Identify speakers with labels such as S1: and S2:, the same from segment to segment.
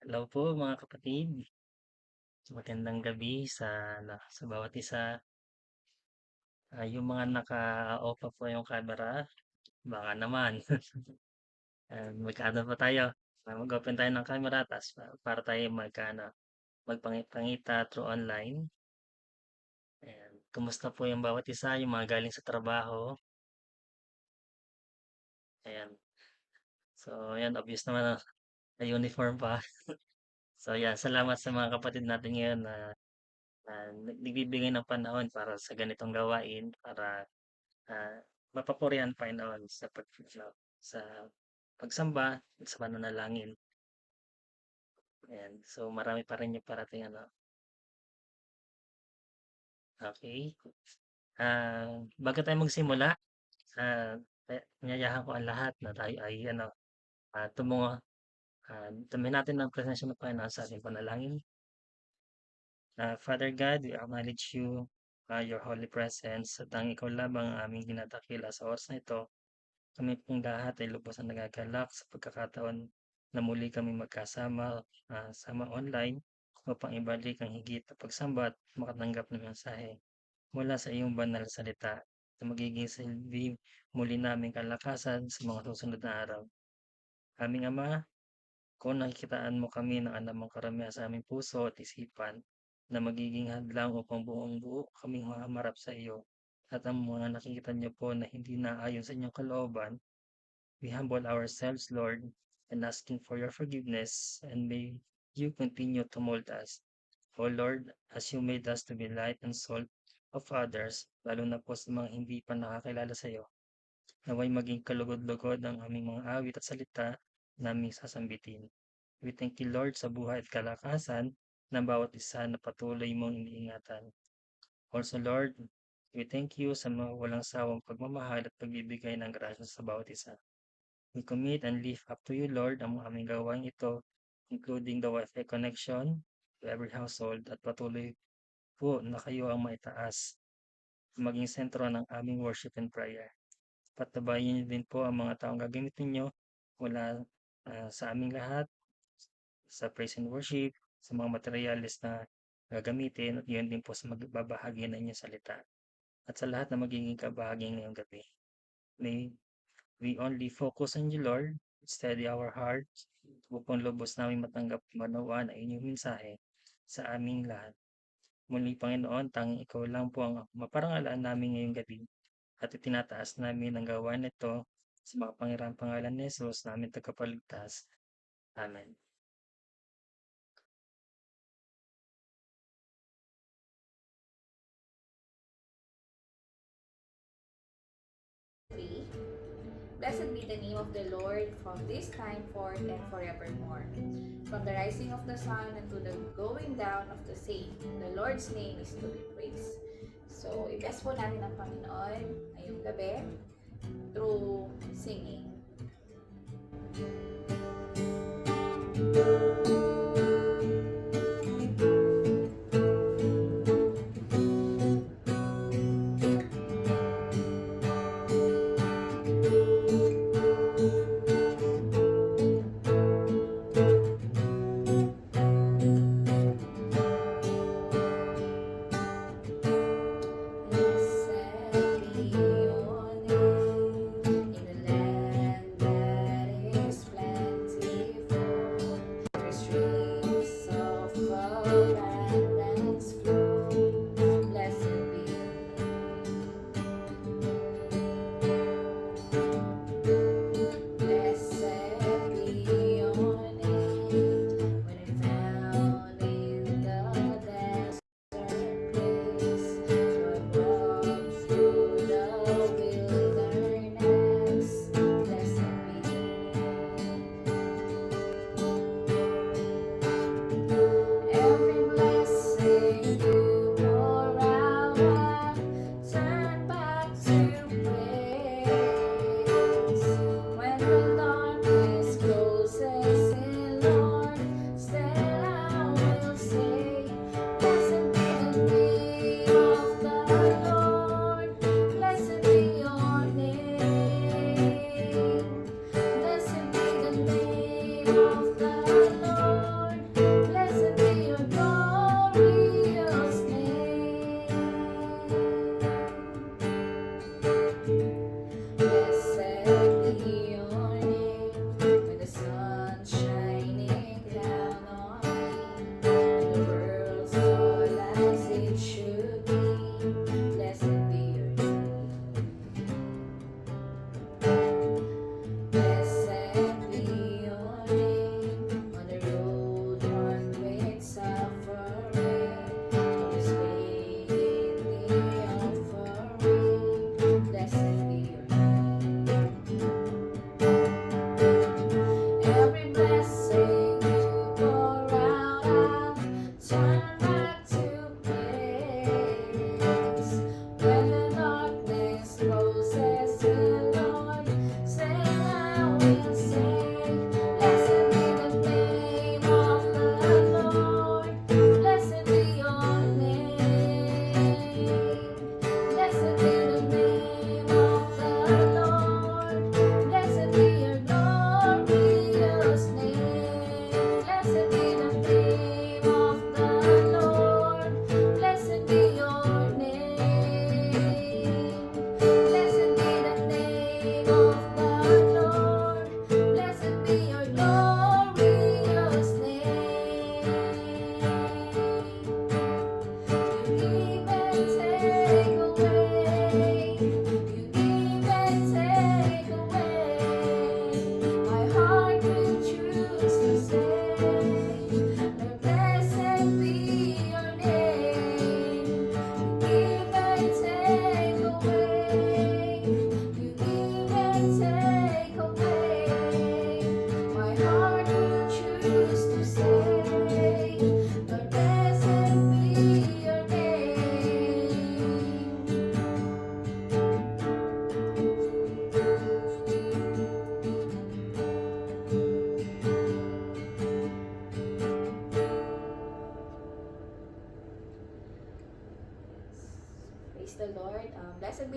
S1: Hello po mga kapatid. Magandang gabi sa bawat isa. Yung mga naka-off pa po yung camera, baka naman. Magkaano pa tayo? Mag-open tayo ng camera tas para tayo magpangita through online. Ayan. Kumusta po yung bawat isa, yung mga galing sa trabaho? Ayan. So, ayan, obvious naman na uniform pa. So, yeah, salamat sa mga kapatid natin ngayon na nagbibigay ng panahon para sa ganitong gawain para ah, mapapurihan Panginoon sa pagsamba at sa pananalangin. Ayan. So marami pa rin yung parating ano. Okay. Bago tayo magsimula, nyayahan ko ang lahat na tayo ay tumungo, damahin natin ang presensya ng Panginoon sa ating panalangin. Father God, we acknowledge you, your holy presence, at ang ikaw lamang ang aming dinadakila sa oras na ito. Kami pong lahat ay lubos na nagagalak sa pagkakataon na muli kami magkasama online upang ibalik ang higit na pagsamba at makatanggap ng mensahe mula sa iyong banal na salita na magiging silbi muli naming kalakasan sa mga susunod na araw. Aming Ama, kung nakikitaan mo kami ng anumang karamihan sa aming puso at isipan na magiging hadlang upang buong buo kaming mahamarap sa iyo at ang mga nakikita niyo po na hindi naayon sa inyong kalooban. We humble ourselves, Lord, and asking for your forgiveness, and may you continue to mold us. O Lord, as you made us to be light and salt of others, lalo na po sa mga hindi pa nakakilala sa iyo, naway maging kalugod-lugod ang aming mga awit at salita naming sasambitin. We thank you, Lord, sa buhay at kalakasan ng bawat isa na patuloy mong iniingatan. Also, Lord, we thank you sa mga walang sawang pagmamahal at pagbibigay ng grasya sa bawat isa. We commit and lift up to you, Lord, ang aming gawain ito, including the Wi-Fi connection to every household at patuloy po na kayo ang maitaas, maging sentro ng aming worship and prayer. Patabayin niyo din po ang mga taong gagamitin niyo mula sa aming lahat, sa praise and worship, sa mga materialis na gagamitin at yun din po sa magbabahagi ng inyong salita. At sa lahat na magiging kabahagi ngayong gabi. May we only focus on you, Lord. Steady our hearts upang lubos namin matanggap manawaan ang inyong mensahe sa aming lahat. Muli, Panginoon, tanging ikaw lang po ang maparangalan namin ngayong gabi at itinataas namin ang gawain nito sa makapangyarihang pangalan ni Jesus namin tagapagligtas. Amen.
S2: Blessed be the name of the Lord from this time forth and forevermore. From the rising of the sun unto the going down of the same, the Lord's name is to be praised. So, i-bless po natin ang Panginoon ngayong gabi through singing.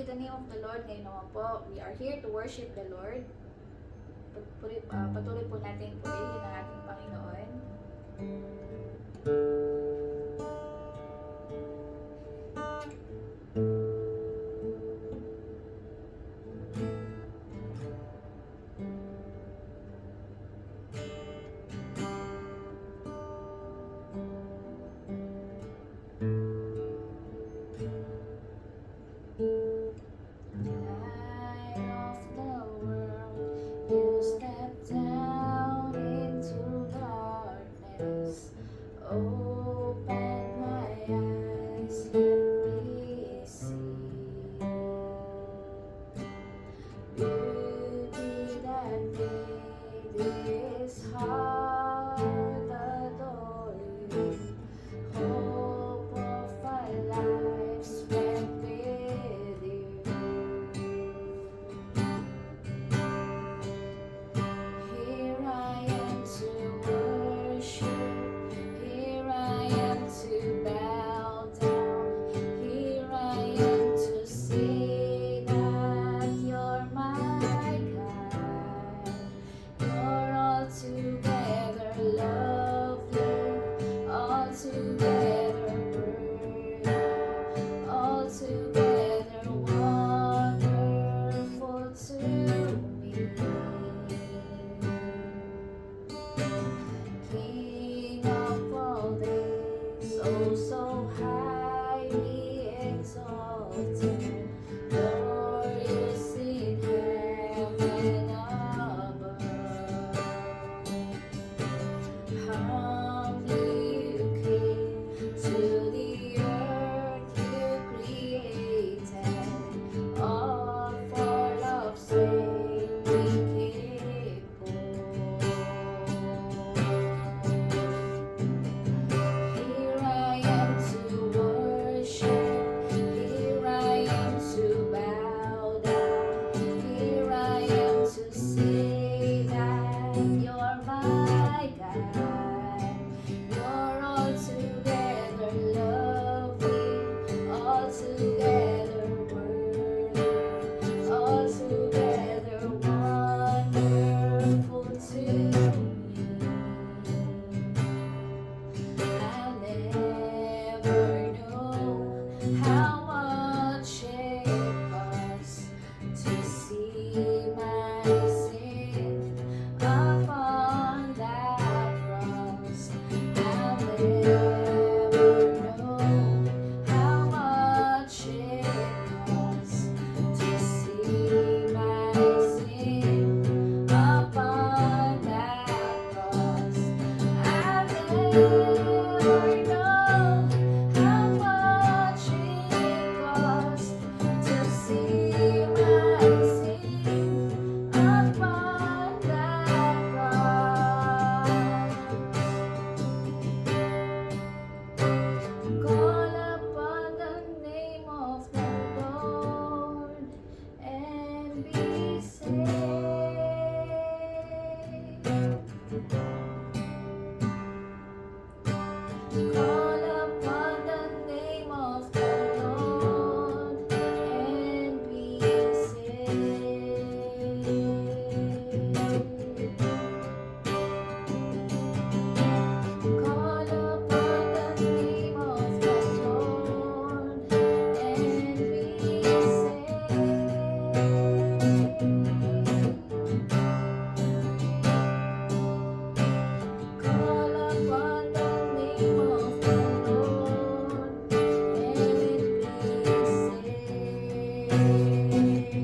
S2: be the name of the Lord. Ngayon naman po, we are here to worship the Lord. Patuloy po natin purihin ang ating Panginoon. Light of the world, you step down into darkness. Open my eyes, let me see beauty that made this heart adore you. Hope of a life spent with you. Here I am to worship. Here I am to bow down. Here I am to say that you're my God. You're altogether lovely, altogether worthy, altogether wonderful to me. King of all days, oh so highly exalted, glorious in heaven above. Humbly you came to the earth you created, all for love's sake we came Here I am to worship, here I am to bow down, here I am to say that you're my God. You're altogether lovely, altogether worthy, altogether wonderful to me. I'll never know how much it costs to see my sin upon that cross. I'll never know how much it costs to see my sin upon that cross. I'll never know how much it costs to see my sin upon that cross. Call upon the name of the Lord and be saved. Call upon the name of the Lord and be saved. Call upon the name of the Lord and be saved. Call upon the name of the Lord and be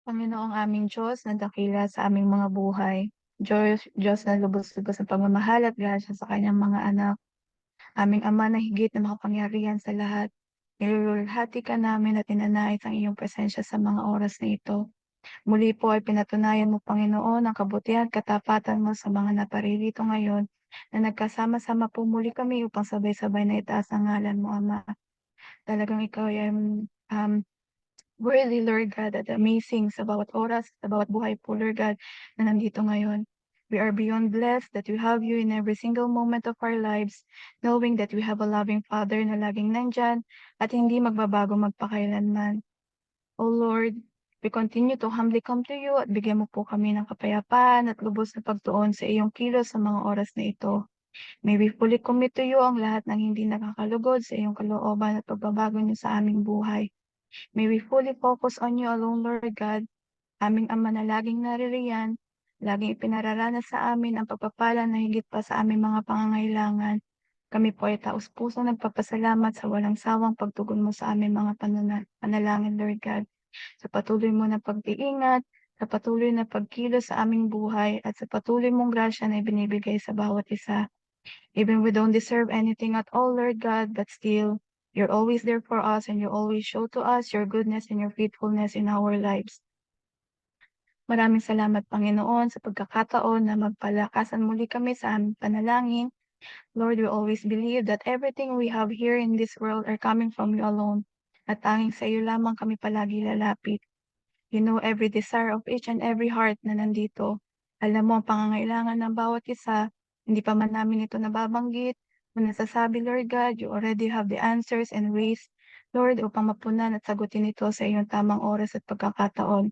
S3: Panginoong aming Diyos na dakila sa aming mga buhay. Diyos na lubos-lubos ang pagmamahal at grasya sa kanyang mga anak. Aming Ama na higit na makapangyarihan sa lahat. Niluluwalhati ka namin at ninanais ang iyong presensya sa mga oras na ito. Muli po ay pinatunayan mo, Panginoon, ang kabutihan at katapatan mo sa mga naparirito ngayon na nagkasama-sama po muli kami upang sabay-sabay na itaas ang ngalan mo, Ama. Talagang ikaw ay worthy, Lord God, at amazing sa bawat oras, sa bawat buhay po, Lord God, na nandito ngayon. We are beyond blessed that we have you in every single moment of our lives, knowing that we have a loving Father na laging nandyan at hindi magbabago magpakailanman. O Lord, we continue to humbly come to you at bigyan mo po kami ng kapayapaan at lubos na pagtuon sa iyong kilos sa mga oras na ito. May we fully commit to you ang lahat ng hindi nakakalugod sa iyong kalooban at pagbabago niyo sa aming buhay. May we fully focus on you alone, Lord God, aming Ama na laging naririyan, laging ipinararanas sa amin ang pagpapala na higit pa sa aming mga pangangailangan. Kami po ay taus-pusong nagpapasalamat sa walang sawang pagtugon mo sa aming mga panalangin, Lord God, sa patuloy mo na pag-iingat, sa patuloy na pagkilos sa aming buhay, at sa patuloy mong grasya na ibinibigay sa bawat isa. Even we don't deserve anything at all, Lord God, but still, you're always there for us and you always show to us your goodness and your faithfulness in our lives. Maraming salamat, Panginoon, sa pagkakataon na magpalakasan muli kami sa aming panalangin. Lord, we always believe that everything we have here in this world are coming from you alone, at tanging sa iyo lamang kami palagi lalapit. You know every desire of each and every heart na nandito. Alam mo ang pangangailangan ng bawat isa, hindi pa man namin ito nababanggit o nasasabi, Lord God, you already have the answers and ways, Lord, upang mapunan at sagutin ito sa iyong tamang oras at pagkakataon.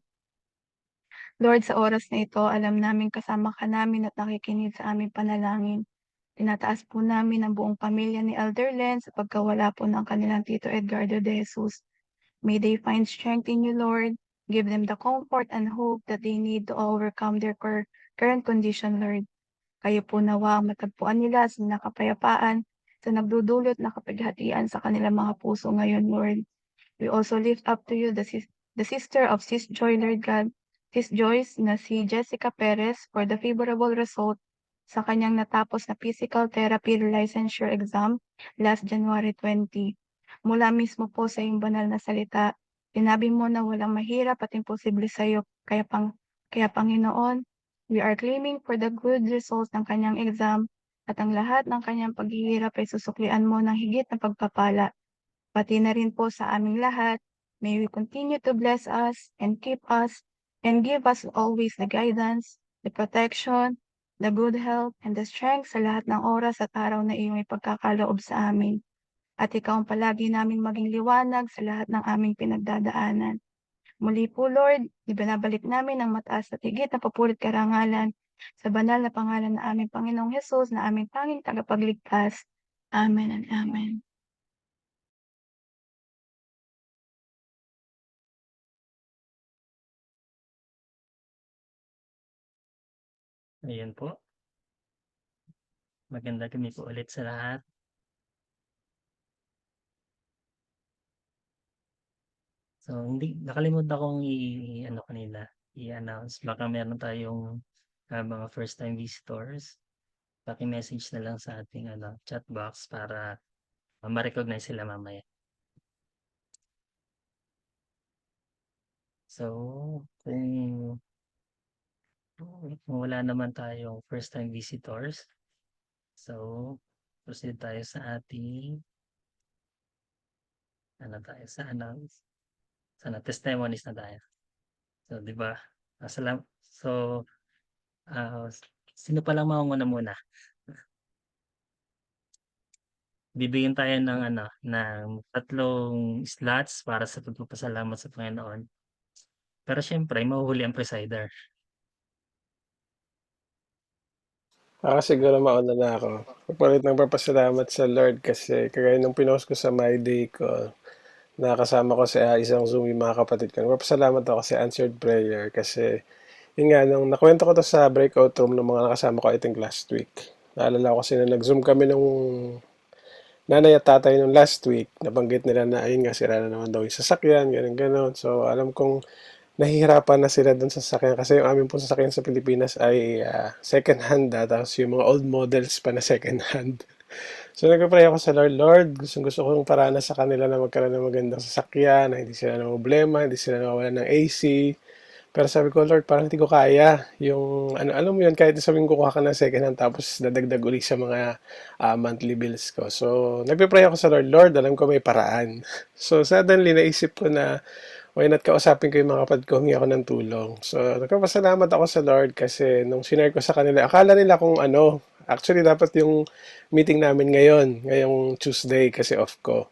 S3: Lord, sa oras na ito, alam namin kasama ka namin at nakikinig sa aming panalangin. Tinataas po namin ang buong pamilya ni Elder Len sa pagkawala po ng kanilang Tito Edgardo de Jesus. May they find strength in you, Lord. Give them the comfort and hope that they need to overcome their current condition, Lord. Kayo po nawa ang matagpuan nila sa nakapayapaan, sa nagdudulot na kapighatian sa kanilang mga puso ngayon, Lord. We also lift up to you the sister of Sis Joy, Lord God, Sis Joyce na si Jessica Perez for the favorable result sa kanyang natapos na physical therapy licensure exam last January 20. Mula mismo po sa iyong banal na salita, sinabi mo na walang mahirap at imposible sa iyo, kaya Panginoon, we are claiming for the good results ng kanyang exam at ang lahat ng kanyang paghihirap ay susuklian mo ng higit na pagpapala. Pati na rin po sa aming lahat, may we continue to bless us and keep us and give us always the guidance, the protection, the good health, and the strength sa lahat ng oras at araw na iyong ipagkakaloob sa amin. At ikaw ang palagi naming maging liwanag sa lahat ng aming pinagdadaanan. Muli po, Lord, ibinabalik namin ang mataas at higit na papurit karangalan sa banal na pangalan ng aming Panginoong Hesus na aming tanging tagapagligtas. Amen and Amen.
S1: Ayun po. Maganda kami po ulit sa lahat. So, nakalimutan kong ano kanina, i-announce. Baka meron tayong mga first time visitors. Paki-message na lang sa ating chat box para ma-recognize sila mamaya. So, kung wala naman tayong first time visitors, so proceed tayo sa ating testimonies na tayo. So, di ba? So, sino pa lang maunguna muna? Bibigyan tayo ng ng 3 slots para sa pagpapasalamat sa Panginoon. Pero syempre, mahuhuli ang presider.
S4: Ako siguro mauna na ako. Papalit ng papasalamat sa Lord kasi kagaya nung pinost ko sa My Day ko, nakasama ko sa isang Zoom yung mga kapatid ko. Nagpapasalamat ako sa answered prayer kasi yun nga, nung nakwento ko to sa breakout room ng mga nakasama ko I think last week. Naalala ko kasi na nag-Zoom kami nung nanay at tatay nung last week. Nabanggit nila na ayun nga, sira na naman daw yung sasakyan, ganun. So alam kong nahihirapan na sila dun sa sasakyan kasi yung aming pong sasakyan sa Pilipinas ay second hand tapos yung mga old models pa na second hand. So nagpapray ako sa Lord, gusto kong paranas sa kanila na magkaroon ng magandang sasakyan, na hindi sila na problema, hindi sila nawawalan ng AC, Pero sabi ko, Lord, parang hindi ko kaya. Yung, ano, alam mo yun, kahit sabihin ko kuha ka ng second hand, tapos dadagdag uli sa mga monthly bills ko. So, nagpe-pray ako sa Lord, Lord, alam ko may paraan. So, suddenly, naisip ko na, why not kausapin ko yung mga kapatid ko, humingi ako ng tulong. So, nagpapasalamat ako sa Lord kasi nung sinare ko sa kanila, akala nila kung ano, actually dapat yung meeting namin ngayon, ngayong Tuesday kasi off ko.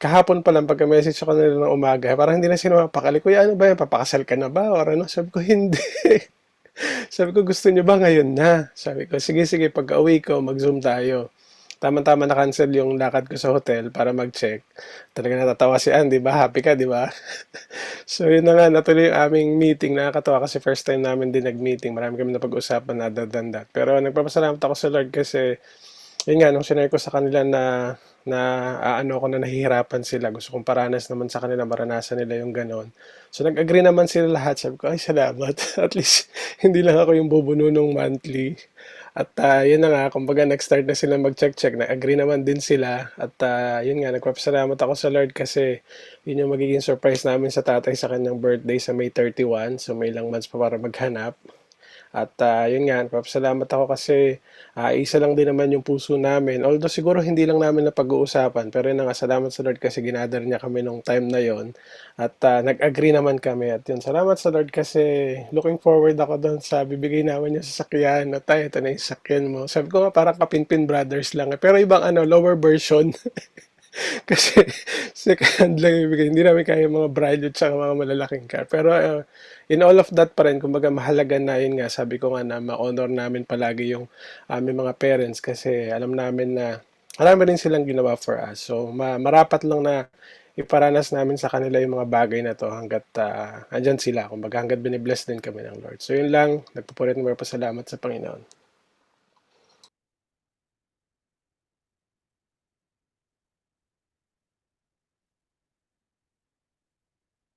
S4: Kahapon pa lang pagka-message ako nila ng umaga, parang hindi na sila mapakali. Kuya, ano ba yan? Papakasal ka na ba? Or ano? Sabi ko, hindi. Sabi ko, gusto niyo ba ngayon na? Sabi ko, sige, sige, pagka-uwi ko, mag-zoom tayo. Tama-tama na-cancel yung lakad ko sa hotel para mag-check. Talaga natatawa si Ann, di ba? Happy ka, di ba? So, yun na nga, natuloy yung aming meeting. Nakakatawa kasi first time namin din nag-meeting. Marami kami napag-usapan na other than that. Pero nagpapasalamat ako sa Lord kasi yun nga, nung sinare ko sa kanila na ano ako na nahihirapan sila, gusto kong paranas naman sa kanila, maranasan nila yung ganon. So nag-agree naman sila lahat. Sabi ko, ay salamat. At least hindi lang ako yung bubuno nung monthly. At yun na nga, kumbaga nag-start na sila mag-check-check. Nag-agree naman din sila. At yun nga, nagpapasalamat ako sa Lord kasi yun yung magiging surprise namin sa tatay sa kanyang birthday sa May 31. So may ilang months pa para maghanap. At yun nga, nagpapasalamat ako kasi isa lang din naman yung puso namin. Although siguro hindi lang namin na pag-uusapan, pero yun na nga, salamat sa Lord kasi ginather niya kami nung time na yon. At nag-agree naman kami. At yun, salamat sa Lord kasi looking forward ako doon sa bibigay namin yung sasakyan. At ito na yung sasakyan mo. Sabi ko nga parang Kapinpin Brothers lang. Pero ibang ano, lower version. Kasi second hand lang ibigay. Hindi namin kaya yung mga brand at saka mga malalaking car. Pero in all of that pa rin, kumbaga mahalaga na yun nga, sabi ko nga na ma-honor namin palagi yung aming mga parents kasi alam namin na marami rin silang ginawa for us. So marapat lang na iparanas namin sa kanila yung mga bagay na to hanggat andyan sila. Kumbaga hanggat binibless din kami ng Lord. So yun lang, nagpupulit ng pasalamat sa Panginoon.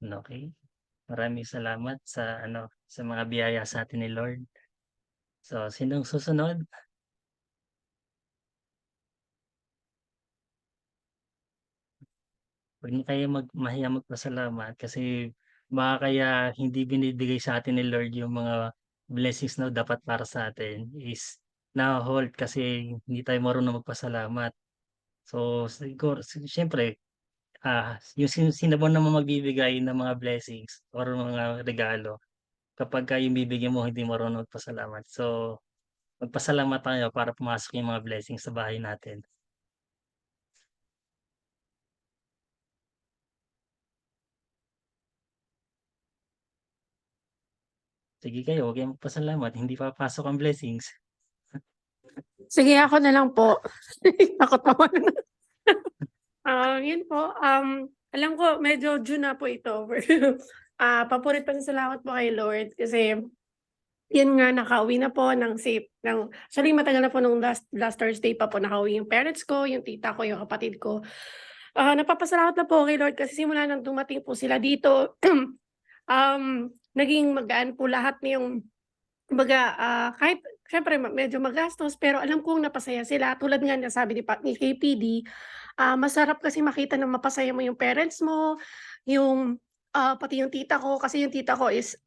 S1: Okay. Maraming salamat sa ano, sa mga biyaya sa atin ni Lord. So, sinong susunod? 'Wag na kayong mahiyang magpasalamat kasi baka kaya hindi binibigay sa atin ni Lord yung mga blessings na dapat para sa atin is naho-hold kasi hindi tayo marunong magpasalamat. So, siguro siyempre, yung sino ba naman magbibigay ng mga blessings or mga regalo kapagka yung bibigyan mo hindi marunong magpasalamat. So, magpasalamat tayo para pumasok yung mga blessings sa bahay natin. Sige kayo, huwag kayong magpasalamat, hindi papasok ang blessings.
S5: Sige, ako na lang po. Takot naman. Yun po, alam ko medyo June na po ito. Papurit pasasalamat po kay Lord kasi yun nga nakauwi na po ng safe actually matagal na po nung last Thursday pa po nakauwi yung parents ko, yung tita ko, yung kapatid ko. Napapasalamat na po kay Lord kasi simula nang dumating po sila dito, naging magaan po lahat yung kumbaga, kahit siyempre medyo magastos pero alam kong napasaya sila tulad nga ng sabi ni KPD, masarap kasi makita na mapasaya mo yung parents mo, yung, pati yung tita ko kasi yung tita ko is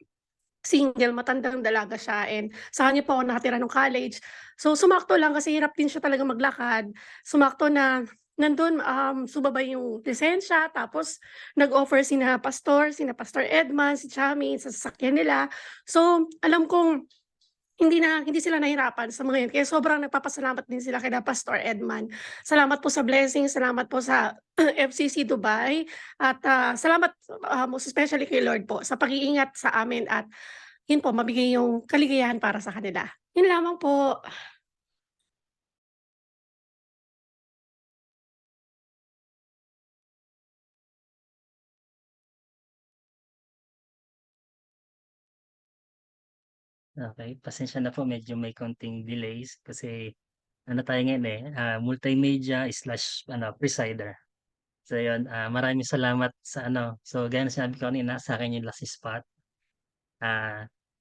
S5: single, matandang dalaga siya and sa kanya po ako nakatira nung college. So, sumakto lang kasi hirap din siya talagang maglakad, sumakto na nandun, sumabay yung lisensya tapos nag-offer sina Pastor Edman, si Chami sa sasakyan nila. So, alam kong hindi sila nahirapan sa mga yun kaya sobrang nagpapasalamat din sila kina Pastor Edman. Salamat po sa blessing, salamat po sa FCC Dubai at, salamat, most especially kay Lord po sa pag-iingat sa amin at yun po mabigay yung kaligayahan para sa kanila. Yun lamang po.
S1: Okay, pasensya na po medyo may konting delays kasi ano tayo ngayon, eh, multimedia/ano, presider. So yun, maraming salamat sa ano, so gaya ng sinabi ko kanina sa'kin yung last spot.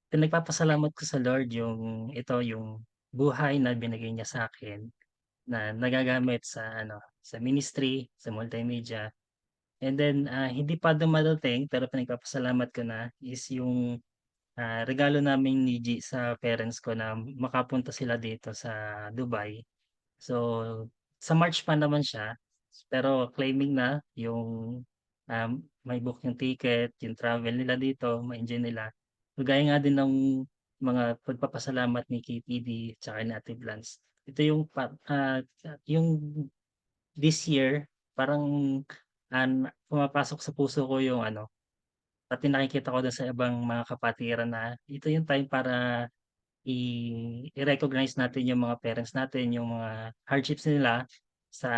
S1: Pinagpapasalamat ko sa Lord yung ito, yung buhay na binigay niya sa'kin na nagagamit sa ano, sa ministry, sa multimedia. And then, hindi pa dumadating pero pinagpapasalamat ko na is yung regalo namin ni G sa parents ko na makapunta sila dito sa Dubai. So, sa March pa naman siya, pero claiming na yung, may book yung ticket, yung travel nila dito, ma-enjoy nila. Kagaya nga din ng mga pagpapasalamat ni KPD tsaka ni Ate Blance. Ito yung yung this year parang, pumapasok sa puso ko yung ano, pati nakikita ko dun sa ibang mga kapatiran na ito yung time para i-recognize natin yung mga parents natin, yung mga hardships nila sa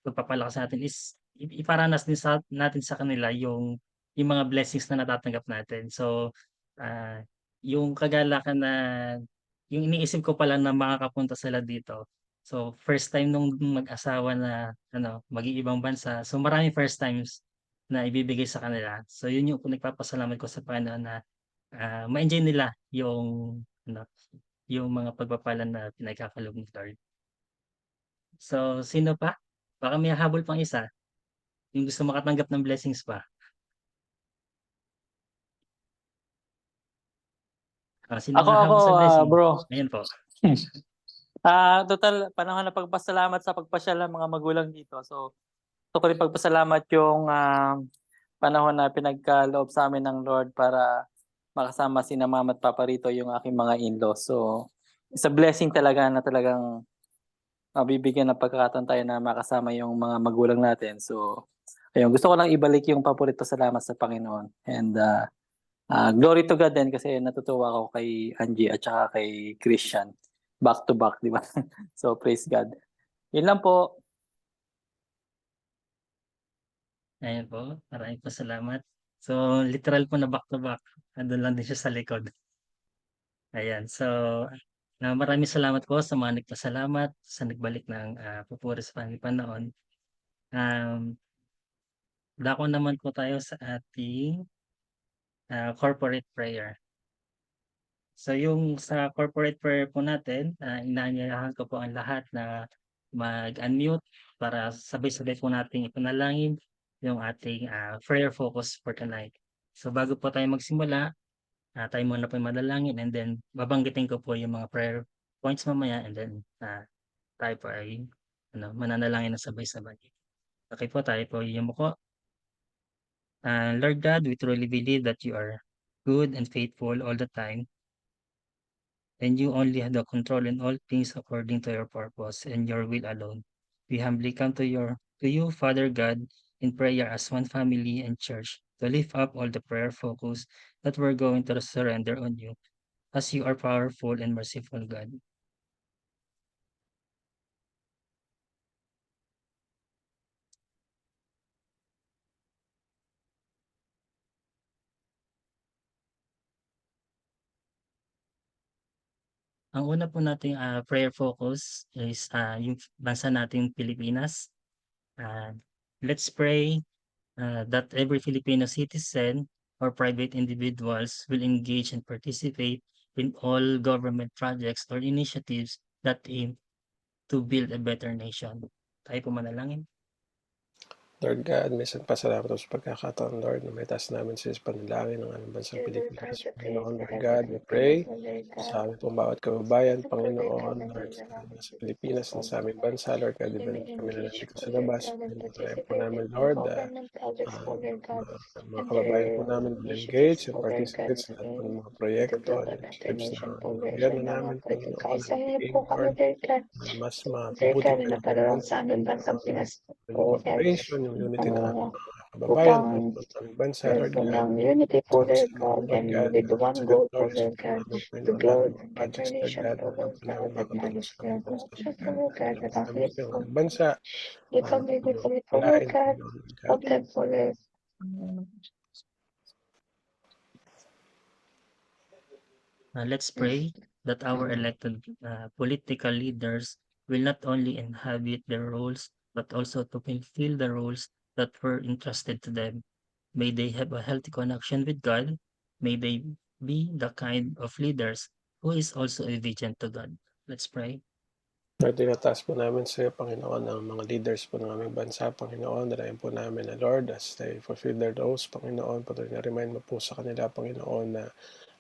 S1: pagpapalakas natin is iparanas din natin sa kanila yung mga blessings na natatanggap natin. So, ah, yung kagalakan na yung iniisip ko pa lang na makakapunta sila dito. So, first time nung mag-asawa na ano, mag-iibang bansa. So, maraming first times na ibibigay sa kanila. So, yun yung pinagpapasalamat ko sa Panginoon na, ma-enjoy nila yung ano, yung mga pagpapala na pinagkakalob ni Lord. So, sino pa? Baka may hahabol pang isa, yung gusto makatanggap ng blessings pa. Sino
S6: Ako,
S1: hahabol sa blessing?
S6: bro.
S1: Ayan po.
S6: Total panahon na pagpasalamat sa pagpasyal ng mga magulang dito. So, gusto ko rin pagpasalamat yung panahon na pinagkaloob sa amin ng Lord para makasama sina mama at papa rito, yung aking mga in-laws. So, it's a blessing talaga na talagang mabibigyan ng pagkakataon tayo na makasama yung mga magulang natin. So, ayun, gusto ko lang ibalik yung paborito salamat sa Panginoon. And glory to God din kasi natutuwa ako kay Angie at saka kay Christian. Back to back, di ba? So, praise God. Yun lang po.
S1: Ayan po, maraming po salamat. So, literal po na back to back. Andun lang din siya sa likod. Ayan, so, maraming salamat po sa mga nagpasalamat, sa nagbalik ng papuri sa Panginoon. Dako naman po tayo sa ating corporate prayer. So yung sa corporate prayer po natin, inaanyayahan ko po ang lahat na mag-unmute para sabay-sabay po nating ipanalangin yung ating prayer focus for tonight. So bago po tayo magsimula, tayo muna po yung manalangin and then babanggitin ko po yung mga prayer points mamaya and then tayo po ay mananalangin na sabay-sabay. Okay po, tayo po yumuko. Lord God, we truly believe that you are good and faithful all the time, and you only have the control in all things according to your purpose and your will alone. We humbly come to you, Father God, in prayer as one family and church to lift up all the prayer focus that we're going to surrender on you, as you are powerful and merciful God. Ang una po nating prayer focus is yung bansa nating Pilipinas. Let's pray that every Filipino citizen or private individuals will engage and participate in all government projects or initiatives that aim to build a better nation. Tayo po manalangin.
S4: Lord God, minsan pasalamat ako sa pagkakataon, Lord, na may taas namin sa panalangin ng aming bansang Pilipinas. Panginoon, Lord God, we pray sa aming pong bawat kababayan, Panginoon, Lord, sa Pilipinas, na sa aming bansa, Lord God, even kami na nandito sa labas, pinapayain po namin, Lord, mga kababayan po namin will engage and participate sa lahat po ng mga proyekto and initiatives ng gobyerno namin, Panginoon, and aim, Lord, mas mapabuti pa yung aming bansa, yung cooperation, yung unity ng ating mga kababayan, ng aming bansa, Lord God. Lord God, sa ganun, Lord, sa namin, Panginoon, lahat ng mga projects, Lord God, na alam po namin makatulong sa aming bansa, Lord God. Alam po namin ito yung aming bansa, palain, Panginoon, Lord God.
S1: Let's pray that our elected political leaders will not only inhabit their roles, but also to fulfill the roles that were entrusted to them. May they have a healthy connection with God. May they be the kind of leaders who is also obedient to God. Let's pray.
S4: Lord, tinataas po namin sa iyo, Panginoon, ang mga leaders po ng aming bansa, Panginoon. Dalayan po namin na, Lord, as they fulfill their roles, Panginoon, patuloy na remind mo po sa kanila, Panginoon, na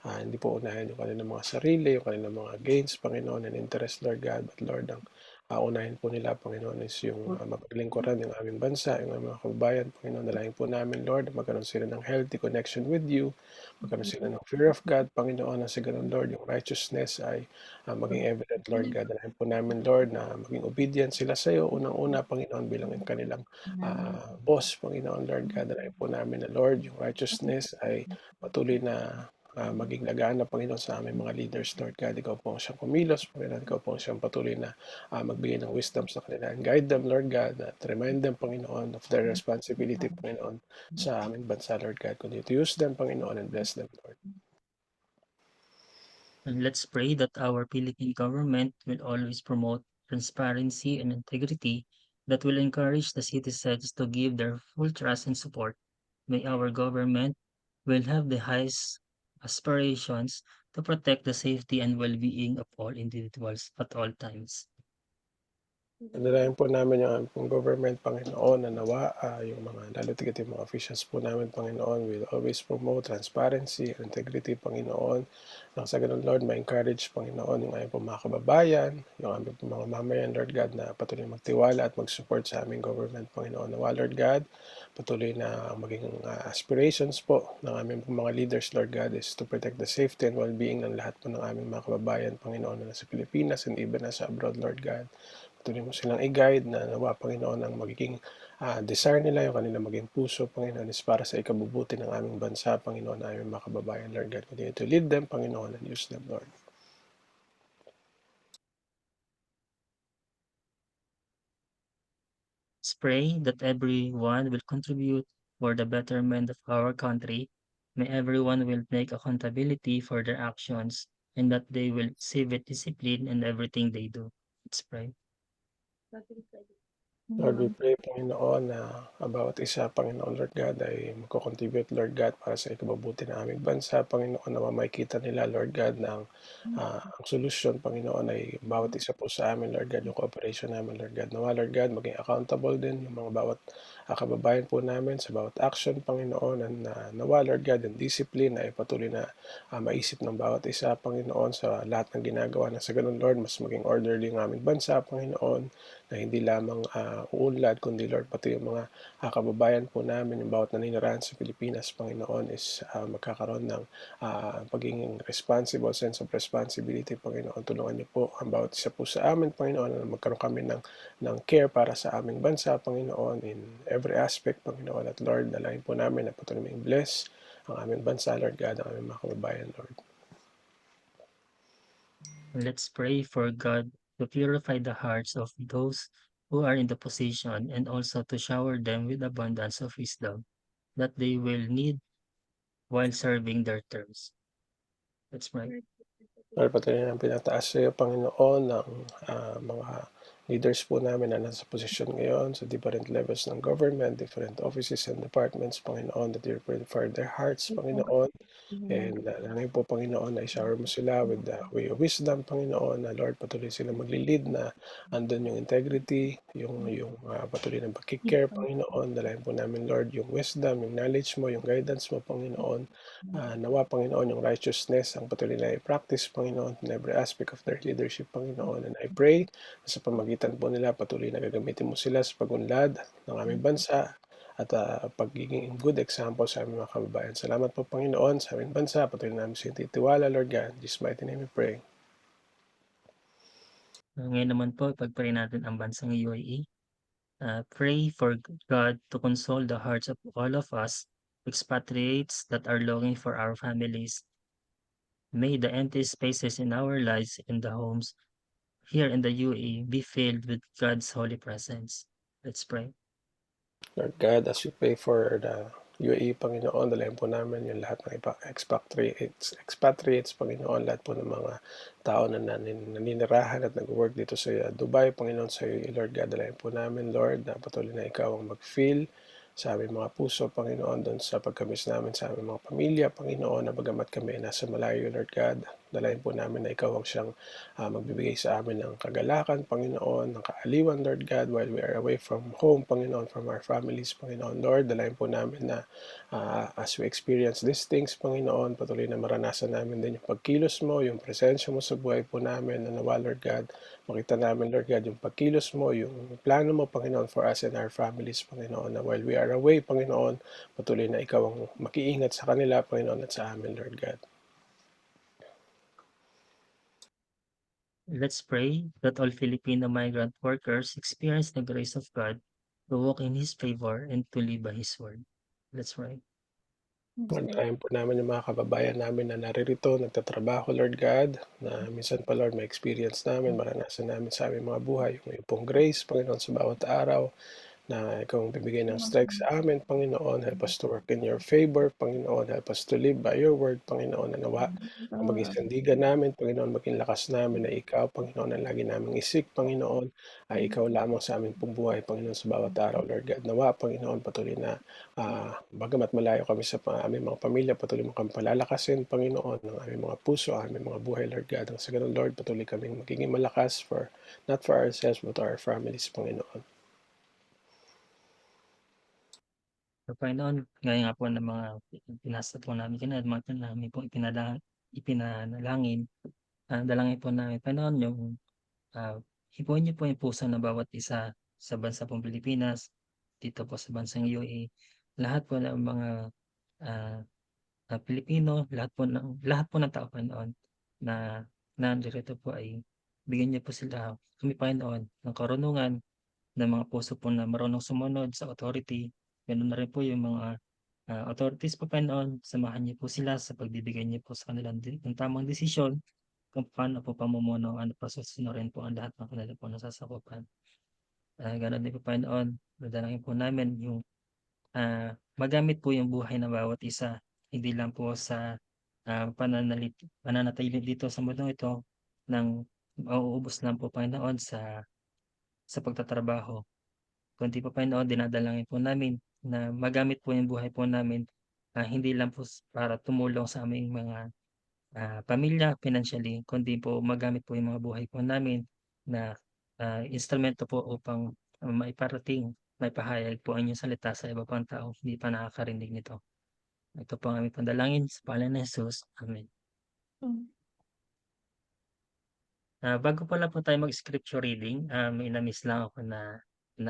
S4: hindi po unahin yung kanilang mga sarili, yung kanilang mga gains, Panginoon, and interest, Lord God. But Lord, ang unahin po nila, Panginoon, is yung mapaglingkuran yung aming bansa, yung aming mga kababayan, Panginoon. Dalangin po namin, Lord, magkaroon sila ng healthy connection with you, magkaroon sila ng fear of God, Panginoon, na sa ganun, Lord, yung righteousness ay maging evident, Lord God. Dalangin po namin, Lord, na maging obedient sila sa iyo, unang-una, Panginoon, bilang yung kanilang boss, Panginoon, Lord God. Dalangin po namin na, Lord, yung righteousness ay patuloy na maging lagaan na, Panginoon, sa aming mga leaders, Lord God. Ikaw po ang siyang kumilos, Panginoon. Ikaw po ang siyang patuloy na magbigay ng wisdom sa kanila and guide them, Lord God, at remind them, Panginoon, of their responsibility, Panginoon, sa aming bansa, Lord God. Continue to use them, Panginoon, and bless them, Lord.
S1: And let's pray that our Philippine government will always promote transparency and integrity that will encourage the citizens to give their full trust and support. May our government will have the highest aspirations to protect the safety and well-being of all individuals at all times.
S4: Dalangin po namin yung aming pong government, Panginoon, na nawa yung mga lalo tigit yung mga officials po namin, Panginoon, will always promote transparency and integrity, Panginoon. Nang sa ganun, Lord, ma-encourage, Panginoon, yung aming pong mga kababayan, yung aming pong mga mamayan, Lord God, na patuloy magtiwala at mag-support sa aming government, Panginoon. Nawa, Lord God, patuloy na maging aspirations po ng aming pong mga leaders, Lord God, is to protect the safety and well-being ng lahat po ng aming mga kababayan, Panginoon, na nasa Pilipinas and even nasa abroad, Lord God. Patuloy mo silang i-guide na nawa, Panginoon, ang magiging desire nila, yung kanilang maging puso, Panginoon, is para sa ikabubuti ng aming bansa, Panginoon, na aming mga kababayan, Lord God. Continue to lead them, Panginoon, and use them, Lord.
S1: Let's pray that everyone will contribute for the betterment of our country. May everyone will take accountability for their actions and that they will exhibit discipline in everything they do. Let's pray.
S4: Lord, we pray, Panginoon, na ang bawat isa, Panginoon, Lord God, ay magko-contribute, Lord God, para sa ikabubuti ng aming bansa, Panginoon, na makikita nila, Lord God, na ang solusyon, Panginoon, ay bawat isa po sa amin, Lord God, yung cooperation namin, Lord God. Nawa, Lord God, maging accountable din yung mga bawat kababayan po namin sa bawat action, Panginoon, and nawa, Lord God, and discipline ay patuloy na maisip ng bawat isa, Panginoon, sa lahat ng ginagawa na sa ganun, Lord, mas maging orderly ang aming bansa, Panginoon, na hindi lamang uunlad, kundi Lord, pati yung mga kababayan po namin, yung bawat naninirahan sa Pilipinas, Panginoon, is magkakaroon ng pagiging responsible, sense of responsibility, Panginoon. Tulungan niyo po ang bawat isa po sa amin, Panginoon, na magkaroon kami ng care para sa aming bansa, Panginoon, in every aspect, Panginoon. At Lord, dalangin po namin na patuloy mong bless ang aming bansa, Lord God, ang aming mga kababayan, Lord.
S1: Let's pray for God to purify the hearts of those who are in the position and also to shower them with abundance of wisdom that they will need while serving their terms. Let's pray.
S4: Lord, patuloy namin pinataas sa iyo, Panginoon, ng mga leaders po namin na nasa posisyon ngayon sa different levels ng government, different offices and departments, Panginoon, that you purify their hearts, Panginoon. And langin po, Panginoon, na i-shower mo sila with the way of wisdom, Panginoon, na Lord, patuloy sila maglilid na andun yung integrity, yung patuloy na pagkikare, Panginoon. Dalayan po namin, Lord, yung wisdom, yung knowledge mo, yung guidance mo, Panginoon. Nawa, Panginoon, yung righteousness, ang patuloy na i-practice, Panginoon, in every aspect of their leadership, Panginoon. And I pray na sa pamagitan po nila, patuloy na gagamitin mo sila sa pagunlad ng aming bansa, at pagiging good example sa aming mga kababayan. Salamat po, Panginoon, sa aming bansa. Patuloy namin sa titiwala, Lord God. In Jesus' mighty name we pray.
S1: Ngayon naman po, ipagpray natin ang bansang UAE. Pray for God to console the hearts of all of us, expatriates that are longing for our families. May the empty spaces in our lives in the homes here in the UAE be filled with God's holy presence. Let's pray.
S4: Lord God, as we pray for the UAE, Panginoon, dalayan po namin yung lahat ng expatriates, Panginoon, lahat po ng mga tao na naninirahan at nag-work dito sa Dubai, Panginoon, sa iyo, Lord God, dalayan po namin, Lord, na patuloy na ikaw ang mag-fill sa aming mga puso, Panginoon, doon sa pagkamis namin sa aming mga pamilya, Panginoon, na bagamat kami nasa malayo, Lord God, dalayan po namin na Ikaw ang siyang magbibigay sa amin ng kagalakan, Panginoon, ng kaaliwan, Lord God, while we are away from home, Panginoon, from our families, Panginoon, Lord, dalayan po namin na as we experience these things, Panginoon, patuloy na maranasan namin din yung pagkilos mo, yung presensya mo sa buhay po namin, na nawa, Lord God, makita namin, Lord God, yung pagkilos mo, yung plano mo, Panginoon, for us and our families, Panginoon, na while we are away, Panginoon, patuloy na Ikaw ang makiingat sa kanila, Panginoon, at sa amin, Lord God.
S1: Let's pray that all Filipino migrant workers experience the grace of God to walk in His favor and to live by His word. Let's pray.
S4: Pagdalayan po namin yung mga kababayan namin na naririto, nagtatrabaho, Lord God, na minsan pa, Lord, ma-experience namin, maranasan namin sa aming mga buhay, yung iyong pong grace, Panginoon, sa bawat araw, na Ikaw ang bibigay ng strength sa amin, Panginoon. Help us to work in your favor, Panginoon. Help us to live by your word, Panginoon. Na nawa, ang maging sandigan namin, Panginoon, maging lakas namin na Ikaw, Panginoon, ang lagi naming isik, Panginoon, ay Ikaw lamang sa aming pong buhay, Panginoon, sa bawat araw, Lord God. Nawa, Panginoon, patuloy na, bagamat malayo kami sa aming mga pamilya, patuloy mo kami palalakasin, Panginoon, ng aming mga puso, aming mga buhay, Lord God. Ang sa ganun, Lord, patuloy kaming magiging malakas not for ourselves, but our families, Panginoon.
S1: So, Panginoon, gaya nga po ng mga pinasa po namin kanina, mga namin po ipinanalangin, dalangin po namin, Panginoon, yung hipuin niyo po yung puso ng bawat isa sa bansa pong Pilipinas, dito po sa bansang UAE, lahat po ng mga Pilipino, lahat po ng tao, Panginoon, na nandirito po ay bigyan niyo po sila, kami, Panginoon, ng karunungan, ng mga puso po na marunong sumunod sa authority. Ganoon na rin po yung mga authorities po, Panginoon, samahan niyo po sila sa pagbibigay niyo po sa kanilang ng tamang desisyon kung paano po pamumuno, ano pa susunurin po ang lahat ng kanila po nasasakupan. Ganoon din po, Panginoon, dadalangin po namin yung magamit po yung buhay ng bawat isa, hindi lang po sa pananatili dito sa mundong ito ng mauubos lang po, Panginoon, sa pagtatrabaho. Kundi po, Panginoon, dinadalangin po namin na magamit po yung buhay po namin, hindi lang po para tumulong sa aming mga pamilya financially, kundi po magamit po yung mga buhay po namin na instrumento po upang maipahayag po ang inyong salita sa iba pang tao hindi pa nakakarinig nito. Ito po ang aming panalangin sa pangalan ni Jesus. Amen. Bago pala po tayo mag-scripture reading, may na-miss lang ako na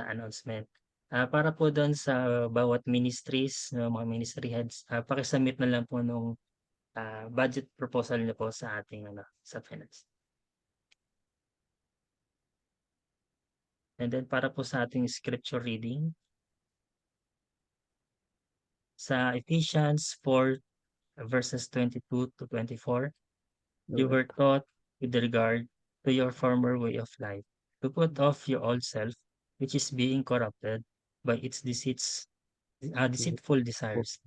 S1: announcement. Para po doon sa bawat ministries, mga ministry heads, paki-submit na lang po nung budget proposal niyo po sa ating sa finance. And then para po sa ating scripture reading, sa Ephesians 4 verses 22 to 24, you were taught with regard to your former way of life, to put off your old self, which is being corrupted by its deceitful desires,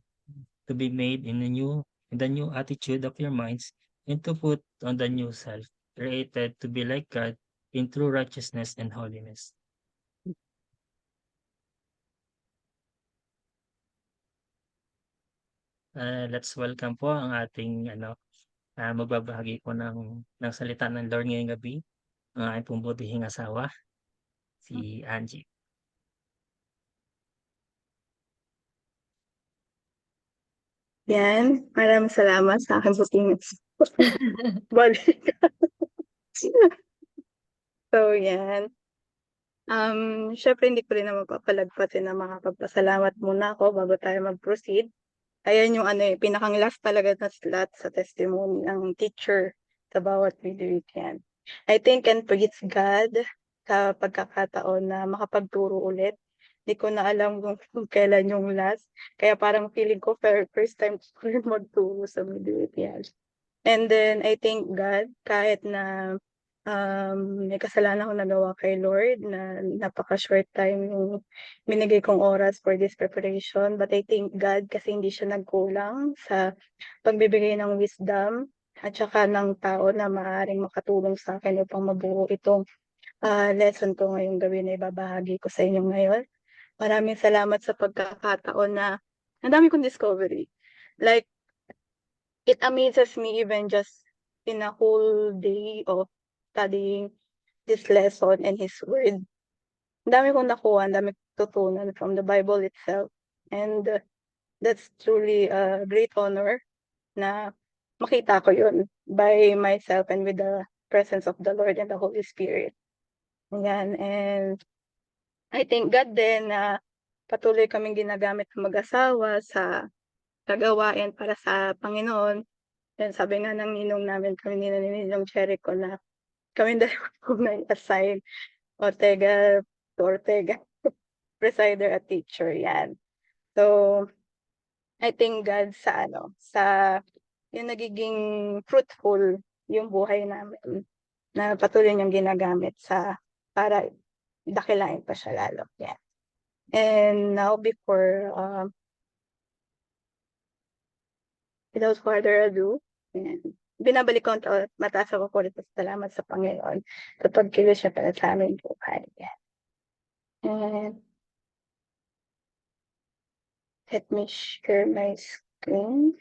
S1: to be made in the new attitude of your minds, and to put on the new self, created to be like God in true righteousness and holiness. Let's welcome po ang ating magbabahagi po ng salita ng Lord ngayong gabi, ang aking pong butihing asawa, si Angie.
S3: Yan, maraming salamat sa aking buting balik. So, yan. Syempre hindi ko rin naman papalagpasin na makapagpasalamat muna ako bago tayo mag-proceed. Ayan yung pinakang last talaga na slot sa testimony ng teacher sa bawat video yan. I think and praise God sa pagkakataon na makapagturo ulit. Hindi ko na alam kung kailan yung last. Kaya parang feeling ko first time ko rin magturo sa video yan. And then I thank God kahit na may kasalanan akong nagawa kay Lord na napaka-short time yung binigay kong oras for this preparation. But I thank God kasi hindi siya nagkulang sa pagbibigay ng wisdom at saka ng tao na maaaring makatulong sa akin upang mabuo itong lesson ko ngayong gabi na ibabahagi ko sa inyo ngayon. Maraming salamat sa pagkakataon na ang dami kong discovery. Like, it amazes me even just in a whole day of studying this lesson and His Word. Ang dami kong nakuha, ang dami kong tutunan from the Bible itself. And that's truly a great honor na makita ko yun by myself and with the presence of the Lord and the Holy Spirit. Ayan, and I thank God din na patuloy kaming ginagamit ng mag-asawa sa kagawain para sa Panginoon. And sabi nga ng ninong namin, kami ni Ninong Jericho na kami dalawa po na-assign Ortega to Ortega, presider at teacher, yan. So, I thank God sa yung nagiging fruitful yung buhay namin na patuloy niyang ginagamit para dakilain pa siya lalo. Yeah. And now without further ado, binabalik ko ang mataas ako po ito salamat sa Panginoon sa pagkilos niya para sa aming buhay. Yeah. And let me share my screen.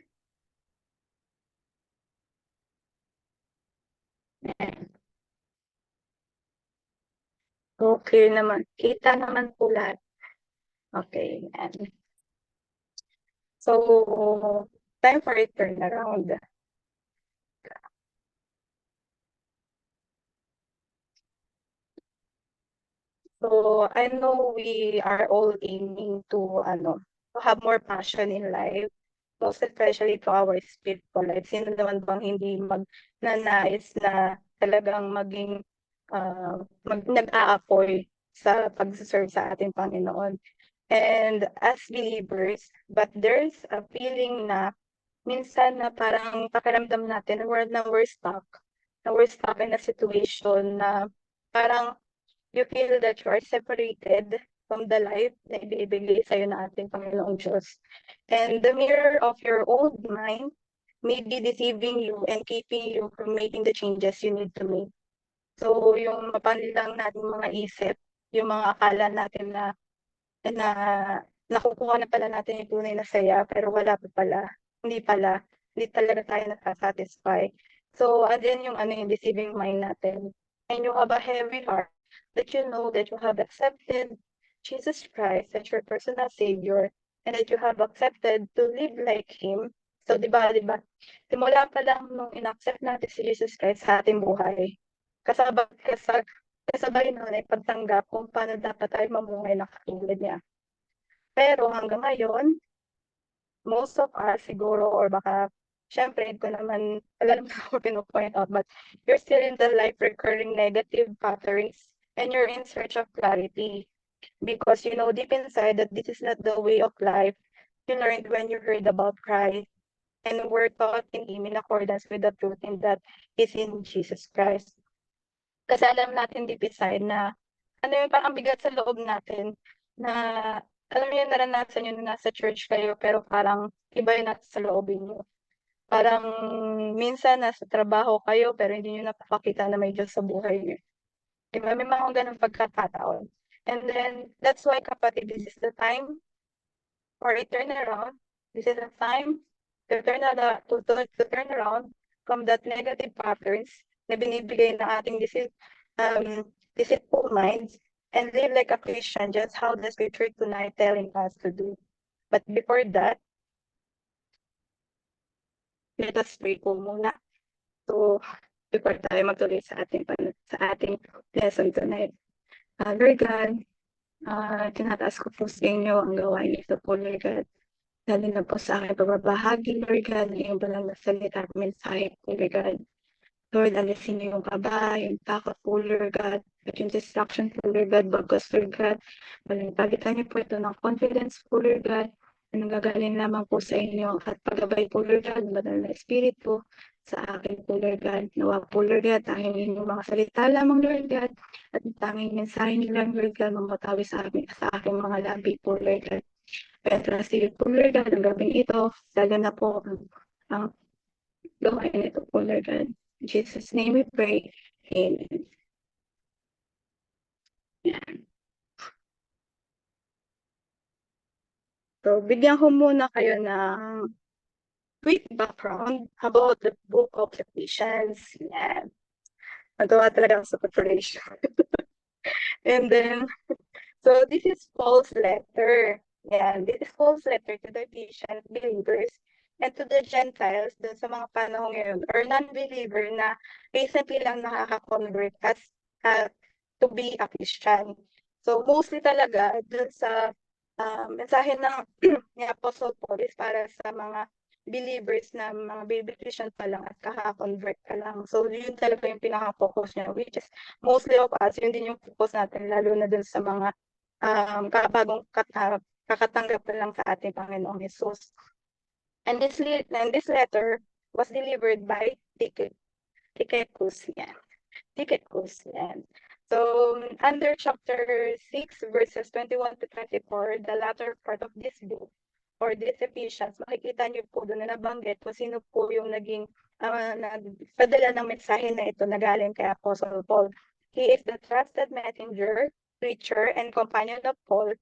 S3: Okay naman. Kita naman po lahat. Okay. And so, time for a turnaround. So, I know we are all aiming to have more passion in life, most especially to our spiritual life. Sino naman bang hindi magnanais na talagang maging nag-aapoy sa pag-serve sa ating Panginoon. And as believers, but there's a feeling na minsan na parang pakiramdam natin na we're stuck in a situation na parang you feel that you are separated from the life na ibibigay sa'yo ng ating Panginoong Diyos. And the mirror of your old mind may be deceiving you and keeping you from making the changes you need to make. So, yung mapanilang natin mga isip, yung mga akala natin na nakukuha na pala natin yung tunay na saya, pero wala pa pala. Hindi talaga tayo nasa-satisfy. So, andyan yung yung deceiving mind natin. And you have a heavy heart that you know that you have accepted Jesus Christ as your personal Savior and that you have accepted to live like Him. So, di ba, simula pa lang nung in-accept natin si Jesus Christ sa ating buhay, kasabay nun ay pagtanggap kung paano dapat tayo mamuhay na katulad niya. Pero hanggang ngayon, most of us siguro or baka syempre ko naman alam ko pino-point out, but you're still in the life recurring negative patterns and you're in search of clarity because you know deep inside that this is not the way of life you learned when you heard about Christ and were taught in Him in accordance with the truth in that is in Jesus Christ. Kasi alam natin deep inside na yung parang bigat sa loob natin na alam mo yun, naranasan nyo na nasa church kayo pero parang iba yung nasa sa loobin nyo. Parang minsan nasa trabaho kayo pero hindi nyo napapakita na may Diyos sa buhay nyo. Diba? May mga ganun pagkakataon. And then, that's why kapatid, this is the time for a turnaround. This is the time to turn around from that negative patterns na binibigay ng ating deceitful minds and live like a Christian, just how the scripture tonight telling us to do. But before that, let us pray po muna. So, before tayo magtuloy sa ating lesson tonight. Lord God, tinataas ko po sa inyo ang gawain nito po, Lord God. Lalo na po sa aking pagbabahagi, Lord God, na iyong balang nasalita at mensahe po, Lord God. Lord, alisin niyo yung kaba, yung takot po, Lord God, at yung distraction po, Lord God, bagos, Lord God. Pagitan niyo po ito ng confidence po, Lord God, na nanggagaling lamang po sa inyo at paggabay po, Lord God, banal na Espiritu sa akin po, Lord God. Nawa po, Lord God, tanging inyong mga salita lamang, Lord God, at tanging mensahe niyo lang, Lord God, mamatawi sa aking mga labi po, Lord God. Kaya sige po, Lord God, ang gabing ito, lalo na po ang gawain ito po, Lord God. In Jesus' name we pray. Amen. So, bigyan ko muna kayo ng quick background about the book of Ephesians. Yan. Nagawa talaga ako sa preparation. And then, so this is Paul's letter. Yan. This is Paul's letter to the Ephesian believers and to the Gentiles dun sa mga panahon ngayon or non-believer na recently lang nakaka-convert as to be a Christian. So mostly talaga dun sa mensahe ng ni Apostle Paul is para sa mga believers na mga baby Christian pa lang at kaka-convert ka lang. So yun talaga yung pinaka-focus niya, which is mostly of us, yun din yung focus natin, lalo na dun sa mga bagong kakatanggap pa lang sa ating Panginoong Jesus. And this letter was delivered by Tychicus. Yan. Tychicus. Yan. So, under chapter 6, verses 21 to 24, the latter part of this book, or this Ephesians, makikita niyo po doon na nabanggit kung sino po yung naging nagpadala ng mensahe na ito na galing kay Apostle Paul. He is the trusted messenger, preacher, and companion of Paul,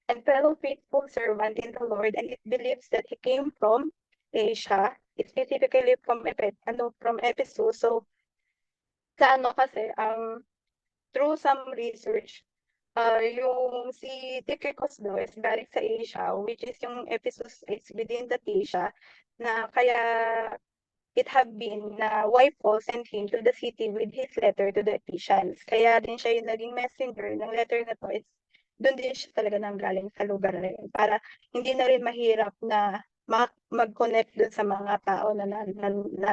S3: and fellow faithful servant in the Lord, and it believes that he came from Asia, specifically from Ephesus. So, sa kasi, through some research, yung si Tychicus daw is galing sa Asia, which is yung Ephesus is within that Asia, na kaya it have been na why Paul sent him to the city with his letter to the Ephesians. Kaya din siya yung naging messenger ng letter na to. Doon din siya talaga nanggaling sa lugar na yun para hindi na rin mahirap na mag-connect dun sa mga tao na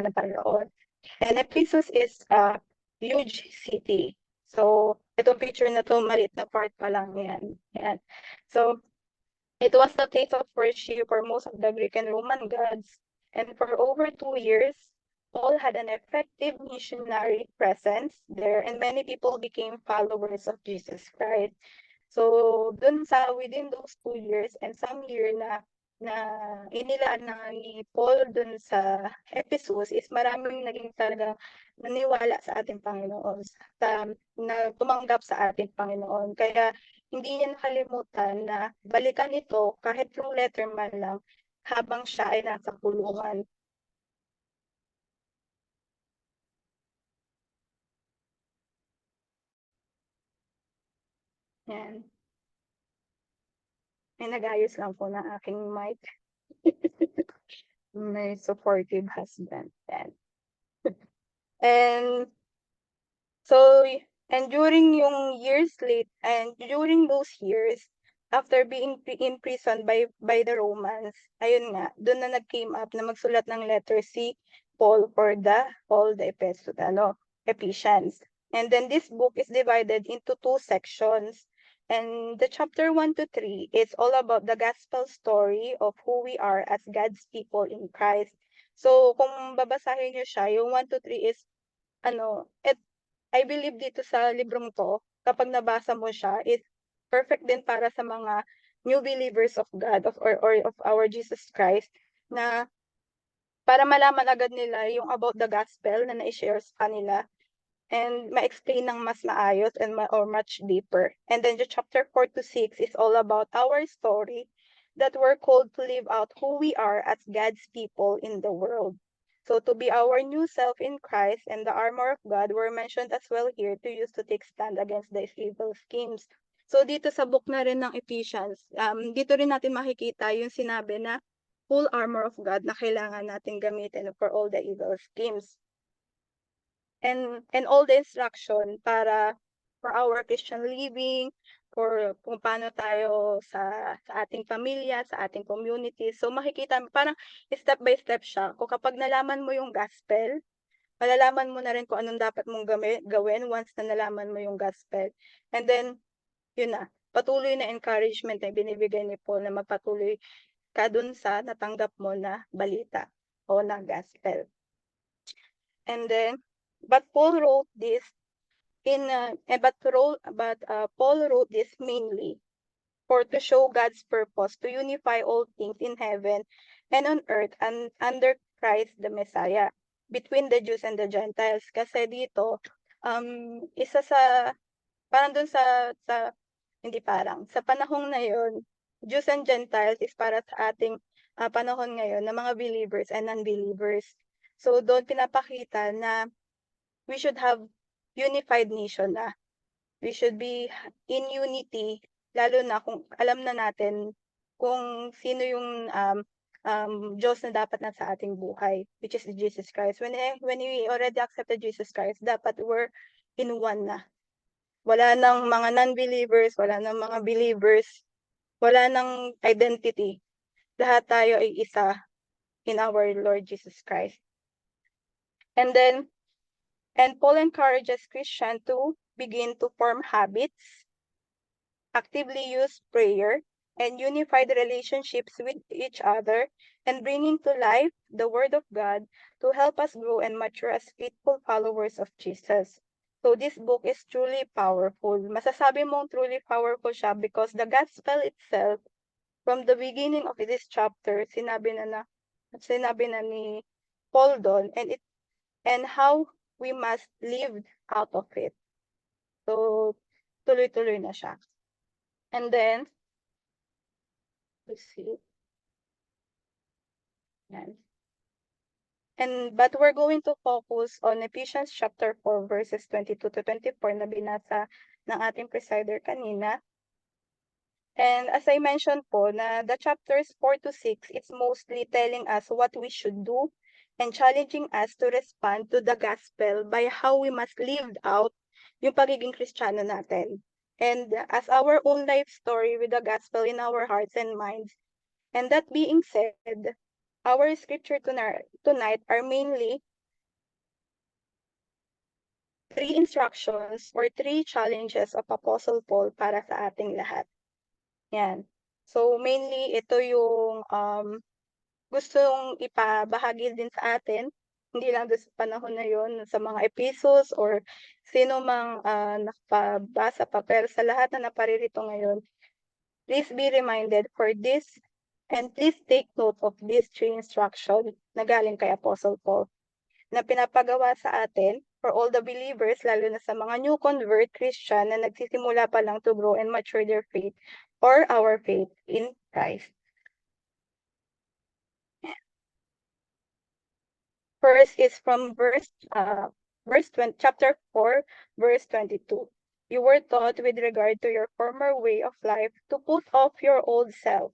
S3: naparoon. And Ephesus is a huge city. So, itong picture na to, maliit na part pa lang yan. Yan. So, it was the place of worship for most of the Greek and Roman gods. And for over 2 years, Paul had an effective missionary presence there, and many people became followers of Jesus Christ. So, within those 2 years and some year na inilaan na ni Paul dun sa Ephesus is maraming naging talagang naniwala sa ating Panginoon, na tumanggap sa ating Panginoon. Kaya hindi niya nakalimutan na balikan ito kahit through letter man lang habang siya ay nasa kulungan. Yan. May nag-ayos lang po ng aking mic. May supportive husband. Yan. And so, and during those years, after being imprisoned by the Romans, ayun nga, doon na nag-came up na magsulat ng letter si Paul for the Ephesians. And then this book is divided into 2 sections. And the chapter 1 to 3 is all about the gospel story of who we are as God's people in Christ. So, kung babasahin niyo siya, yung 1 to 3 is, I believe dito sa librong to, kapag nabasa mo siya, it's perfect din para sa mga new believers of God or of our Jesus Christ, na para malaman agad nila yung about the gospel na na-share sa kanila and ma-explain ng mas maayos or much deeper. And then the chapter 4 to 6 is all about our story that we're called to live out who we are as God's people in the world. So to be our new self in Christ and the armor of God were mentioned as well here to use to take stand against these evil schemes. So dito sa book na rin ng Ephesians, dito rin natin makikita yung sinabi na full armor of God na kailangan natin gamitin for all the evil schemes. And all the instruction for our Christian living, for kung paano tayo sa ating pamilya, sa ating community. So makikita parang step by step siya. Kung kapag nalaman mo yung gospel, malalaman mo na rin kung anong dapat mong gawin once na nalaman mo yung gospel. And then, yun na, patuloy na encouragement na binibigay ni Paul na magpatuloy ka dun sa natanggap mo na balita o na gospel. And then, but Paul wrote this Paul wrote this mainly to show God's purpose to unify all things in heaven and on earth and under Christ the Messiah, between the Jews and the Gentiles. Kasi dito, isa sa, parang dun sa panahong na yun, Jews and Gentiles is para sa ating panahon ngayon na mga believers and non-believers. So doon pinapakita na we should have unified nation na. We should be in unity, lalo na kung alam na natin kung sino yung Diyos na dapat nasa ating buhay, which is Jesus Christ. When we already accepted Jesus Christ, dapat we're in one na. Wala nang mga non-believers, wala nang mga believers, wala nang identity. Lahat tayo ay isa in our Lord Jesus Christ. And Paul encourages Christians to begin to form habits, actively use prayer, and unified relationships with each other, and bringing to life the Word of God to help us grow and mature as faithful followers of Jesus. So this book is truly powerful. Masasabi mong truly powerful siya because the gospel itself, from the beginning of this chapter, sinabi na ni Paul doon, and how we must live out of it. So, tuloy-tuloy na siya. And then, let's see. Yan. But we're going to focus on Ephesians chapter 4, verses 22 to 24 na binasa ng ating presider kanina. And as I mentioned po, na the chapters 4 to 6, it's mostly telling us what we should do and challenging us to respond to the gospel by how we must live out yung pagiging Kristiyano natin. And as our own life story with the gospel in our hearts and minds. And that being said, our scripture tonight are mainly 3 instructions or 3 challenges of Apostle Paul para sa ating lahat. Yan. So mainly ito yung gustong ipabahagi din sa atin, hindi lang doon sa panahon na yon, sa mga epistles or sino mang nakabasa pa, pero sa lahat na naparirito ngayon, please be reminded for this and please take note of these 3 instructions na galing kay Apostle Paul na pinapagawa sa atin for all the believers, lalo na sa mga new convert Christian na nagsisimula pa lang to grow and mature their faith or our faith in Christ. First is from chapter 4, verse 22. You were taught with regard to your former way of life to put off your old self.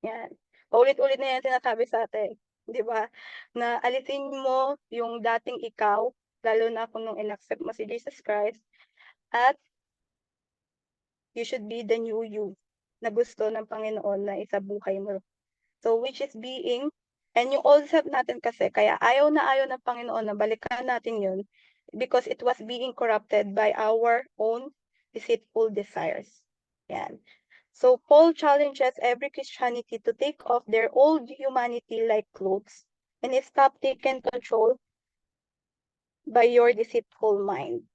S3: Yan. Ulit-ulit na yan sinasabi sa atin. Di ba? Na alisin mo yung dating ikaw, lalo na kung nung in-accept mo si Jesus Christ, at you should be the new you na gusto ng Panginoon na isabuhay mo. So, which is being, and yung old self natin kasi, kaya ayaw ng Panginoon na balikan natin yun, because it was being corrupted by our own deceitful desires. Yan. So, Paul challenges every Christianity to take off their old humanity like clothes and stop taking control by your deceitful mind.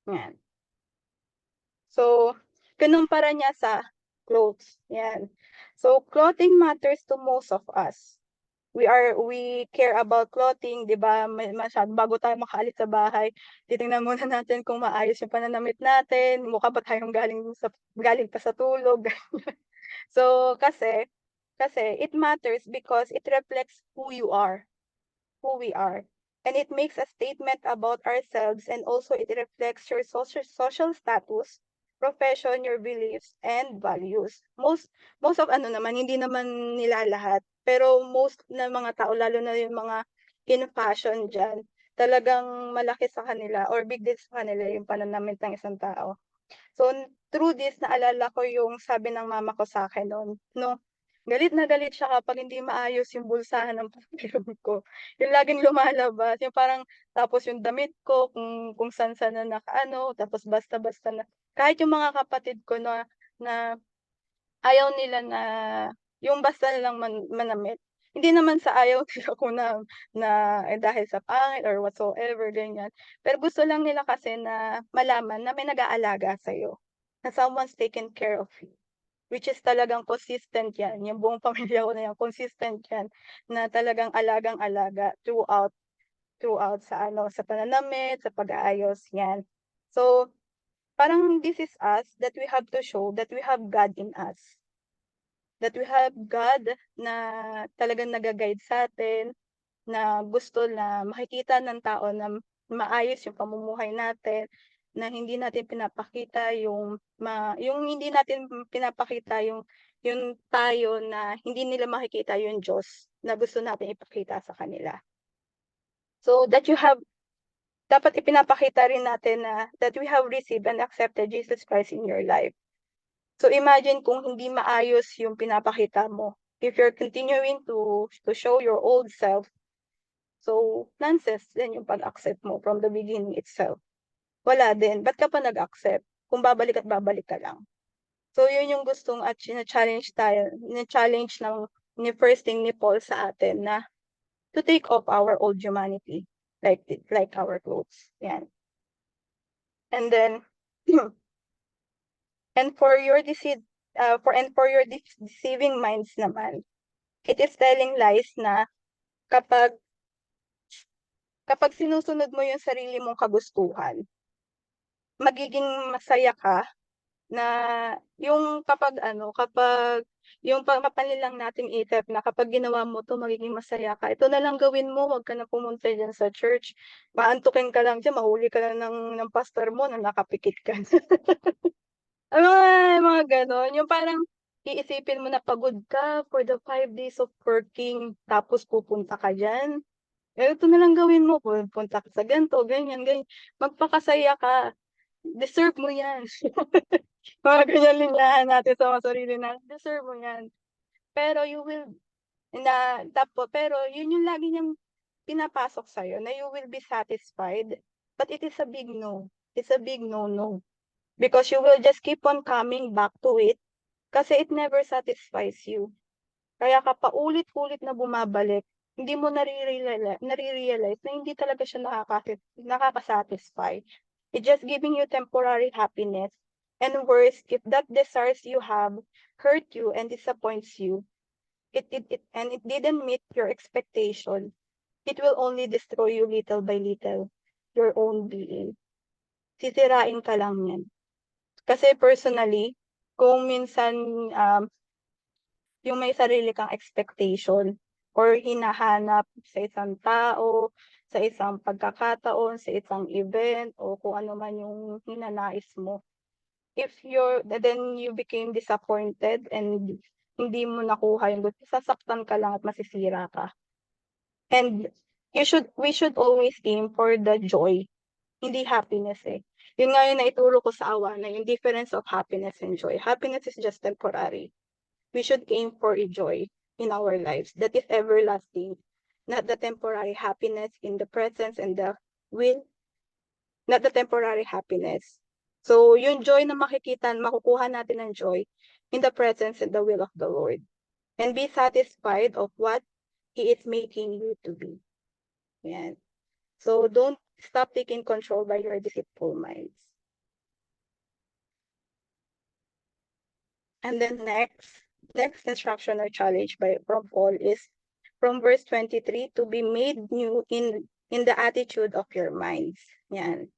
S3: Yan. So, kinumpara niya sa clothes. Yan. So, clothing matters to most of us. We care about clothing, di ba? Masyado, bago tayo makaalis sa bahay, titingnan muna natin kung maayos yung pananamit natin, mukha ba tayong galing pa sa tulog. So, kasi it matters because it reflects who we are. And it makes a statement about ourselves, and also it reflects your social status, profession, your beliefs, and values. Most of hindi naman nila lahat, pero most na mga tao, lalo na yung mga in fashion dyan, talagang malaki sa kanila or big deal sa kanila yung pananamit ng isang tao. So, through this, naalala ko yung sabi ng mama ko sa akin noon, no, galit na galit siya kapag hindi maayos yung bulsahan ng pantalon ko. Yung laging lumalabas, yung parang tapos yung damit ko, kung saan-saan na nakaano, tapos basta-basta na. Kahit yung mga kapatid ko na ayaw nila na yung basta lang manamit. Hindi naman sa ayaw nila ko na dahil sa pangit or whatsoever, ganyan. Pero gusto lang nila kasi na malaman na may nag-aalaga sa'yo. Na someone's taking care of you. Which is talagang consistent yan. Yung buong pamilya ko na yan, consistent yan. Na talagang alagang-alaga throughout sa pananamit, sa pag-aayos, yan. So, parang this is us that we have to show that we have God in us. That we have God na talagang nag-guide sa atin, na gusto na makikita ng tao na maayos yung pamumuhay natin, na hindi natin pinapakita yung hindi natin pinapakita yung tayo na hindi nila makikita yung Diyos na gusto natin ipakita sa kanila. So that dapat ipinapakita rin natin na that we have received and accepted Jesus Christ in your life. So imagine kung hindi maayos yung pinapakita mo. If you're continuing to show your old self, so nonsense din yung pag-accept mo from the beginning itself. Wala din. Ba't ka pa nag-accept? Kung babalik at babalik ka lang. So yun yung gustong at challenge tayo, challenge ni first thing ni Paul sa atin na to take off our old humanity, like our clothes. Yan. And then and for your deceiving minds naman, it is telling lies na kapag sinusunod mo yung sarili mong kagustuhan, magiging masaya ka na kapag yung papanlilang nating isip na kapag ginawa mo to magiging masaya ka. Ito na lang gawin mo, wag ka na pumunta diyan sa church. Maantukin ka lang diyan, mahuli ka na ng pastor mo na nakapikit ka. Mga gano'n, yung parang iisipin mo na pagod ka for the 5 days of working, tapos pupunta ka diyan. Ito na lang gawin mo, pupunta ka sa ganito, ganyan. Magpakasaya ka. Deserve mo yan. Mga ganyan linyahan natin sa mga sarili natin. Deserve mo yan. Pero pero yun yung lagi niyang pinapasok sa'yo, na you will be satisfied. But it is a big no. It's a big no-no. Because you will just keep on coming back to it kasi it never satisfies you. Kaya ka paulit-ulit na bumabalik, hindi mo nare-realize na hindi talaga siya nakaka-satisfy. It's just giving you temporary happiness. And worse, if that desires you have hurt you and disappoints you, it didn't meet your expectation, it will only destroy you little by little, your own being. Sisirain ka lang yan. Kasi personally, kung minsan yung may sarili kang expectation or hinahanap sa isang tao, sa isang pagkakataon, sa isang event, o kung ano man yung hinanais mo, then you became disappointed and hindi mo nakuha yung gusto, sasaktan ka lang at masisira ka. And we should always aim for the joy, hindi happiness eh. Yun nga yung naituro ko sa awa na yung difference of happiness and joy. Happiness is just temporary. We should aim for a joy in our lives that is everlasting, not the temporary happiness in the presence and the will, not the temporary happiness. So, yung joy na makukuha natin ng joy in the presence and the will of the Lord. And be satisfied of what He is making you to be. Yan. So, don't stop taking control by your deceitful minds. And then next instruction or challenge from Paul is from verse 23, to be made new in the attitude of your minds. Yan.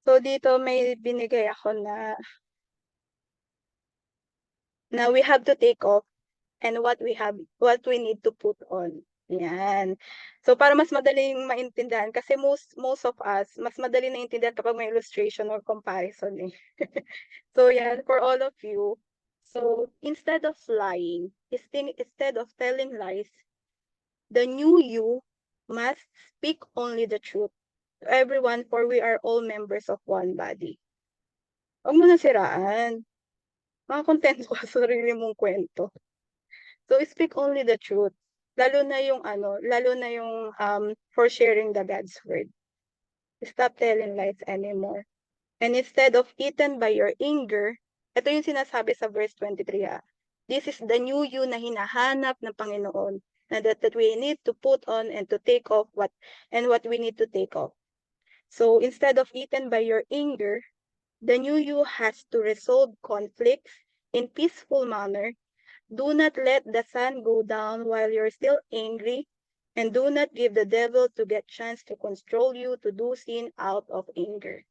S3: So dito may binigay ako na we have to take off and what we need to put on. Yan. So para mas madaling maintindihan kasi most of us mas madali naintindihan kapag may illustration or comparison eh. So yan, for all of you. So instead of lying, instead of telling lies, the new you must speak only the truth to everyone, for we are all members of one body. Huwag mo na siraan. Makakontento ka sa sarili mong kwento. So speak only the truth. Lalo na yung for sharing the God's word. Stop telling lies anymore. And instead of eaten by your anger, ito yung sinasabi sa verse 23 ha. This is the new you na hinahanap ng Panginoon, na that we need to put on and to take off what we need to take off. So instead of eaten by your anger, the new you has to resolve conflicts in peaceful manner. Do not let the sun go down while you're still angry. And do not give the devil to get chance to control you to do sin out of anger.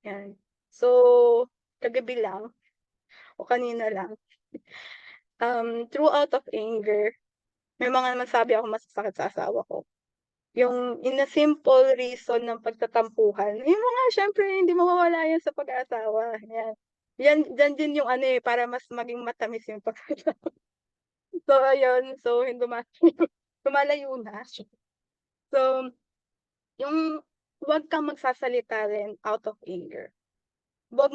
S3: Yan. So, kagabi lang, o kanina lang, through out of anger, may mga masabi ako masasakit sa asawa ko. Yung in a simple reason ng pagtatampuhan, yung mga syempre hindi mawawala yan sa pag-aasawa. Yan. Yan din yung ano para mas maging matamis yung pagkatao. So, ayun. So, lumalayo na. So, yung huwag kang magsasalita rin out of anger. Huwag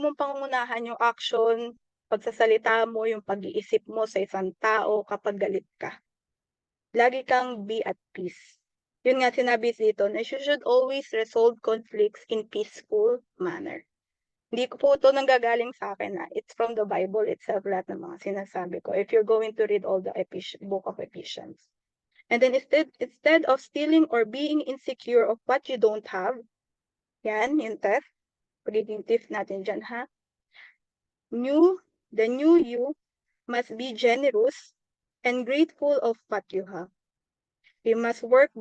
S3: mong pangunahan yung action, pagsasalita mo, yung pag-iisip mo sa isang tao kapag galit ka. Lagi kang be at peace. Yun nga sinabi dito na you should always resolve conflicts in peaceful manner. Hindi ko po ito nanggagaling sa akin it's from the Bible itself lahat ng mga sinasabi ko. If you're going to read all the book of Ephesians. And then instead of stealing or being insecure of what you don't have, yan, yung theft, pagiging thief natin dyan, ha? The new you must be generous and grateful of what you have. We must work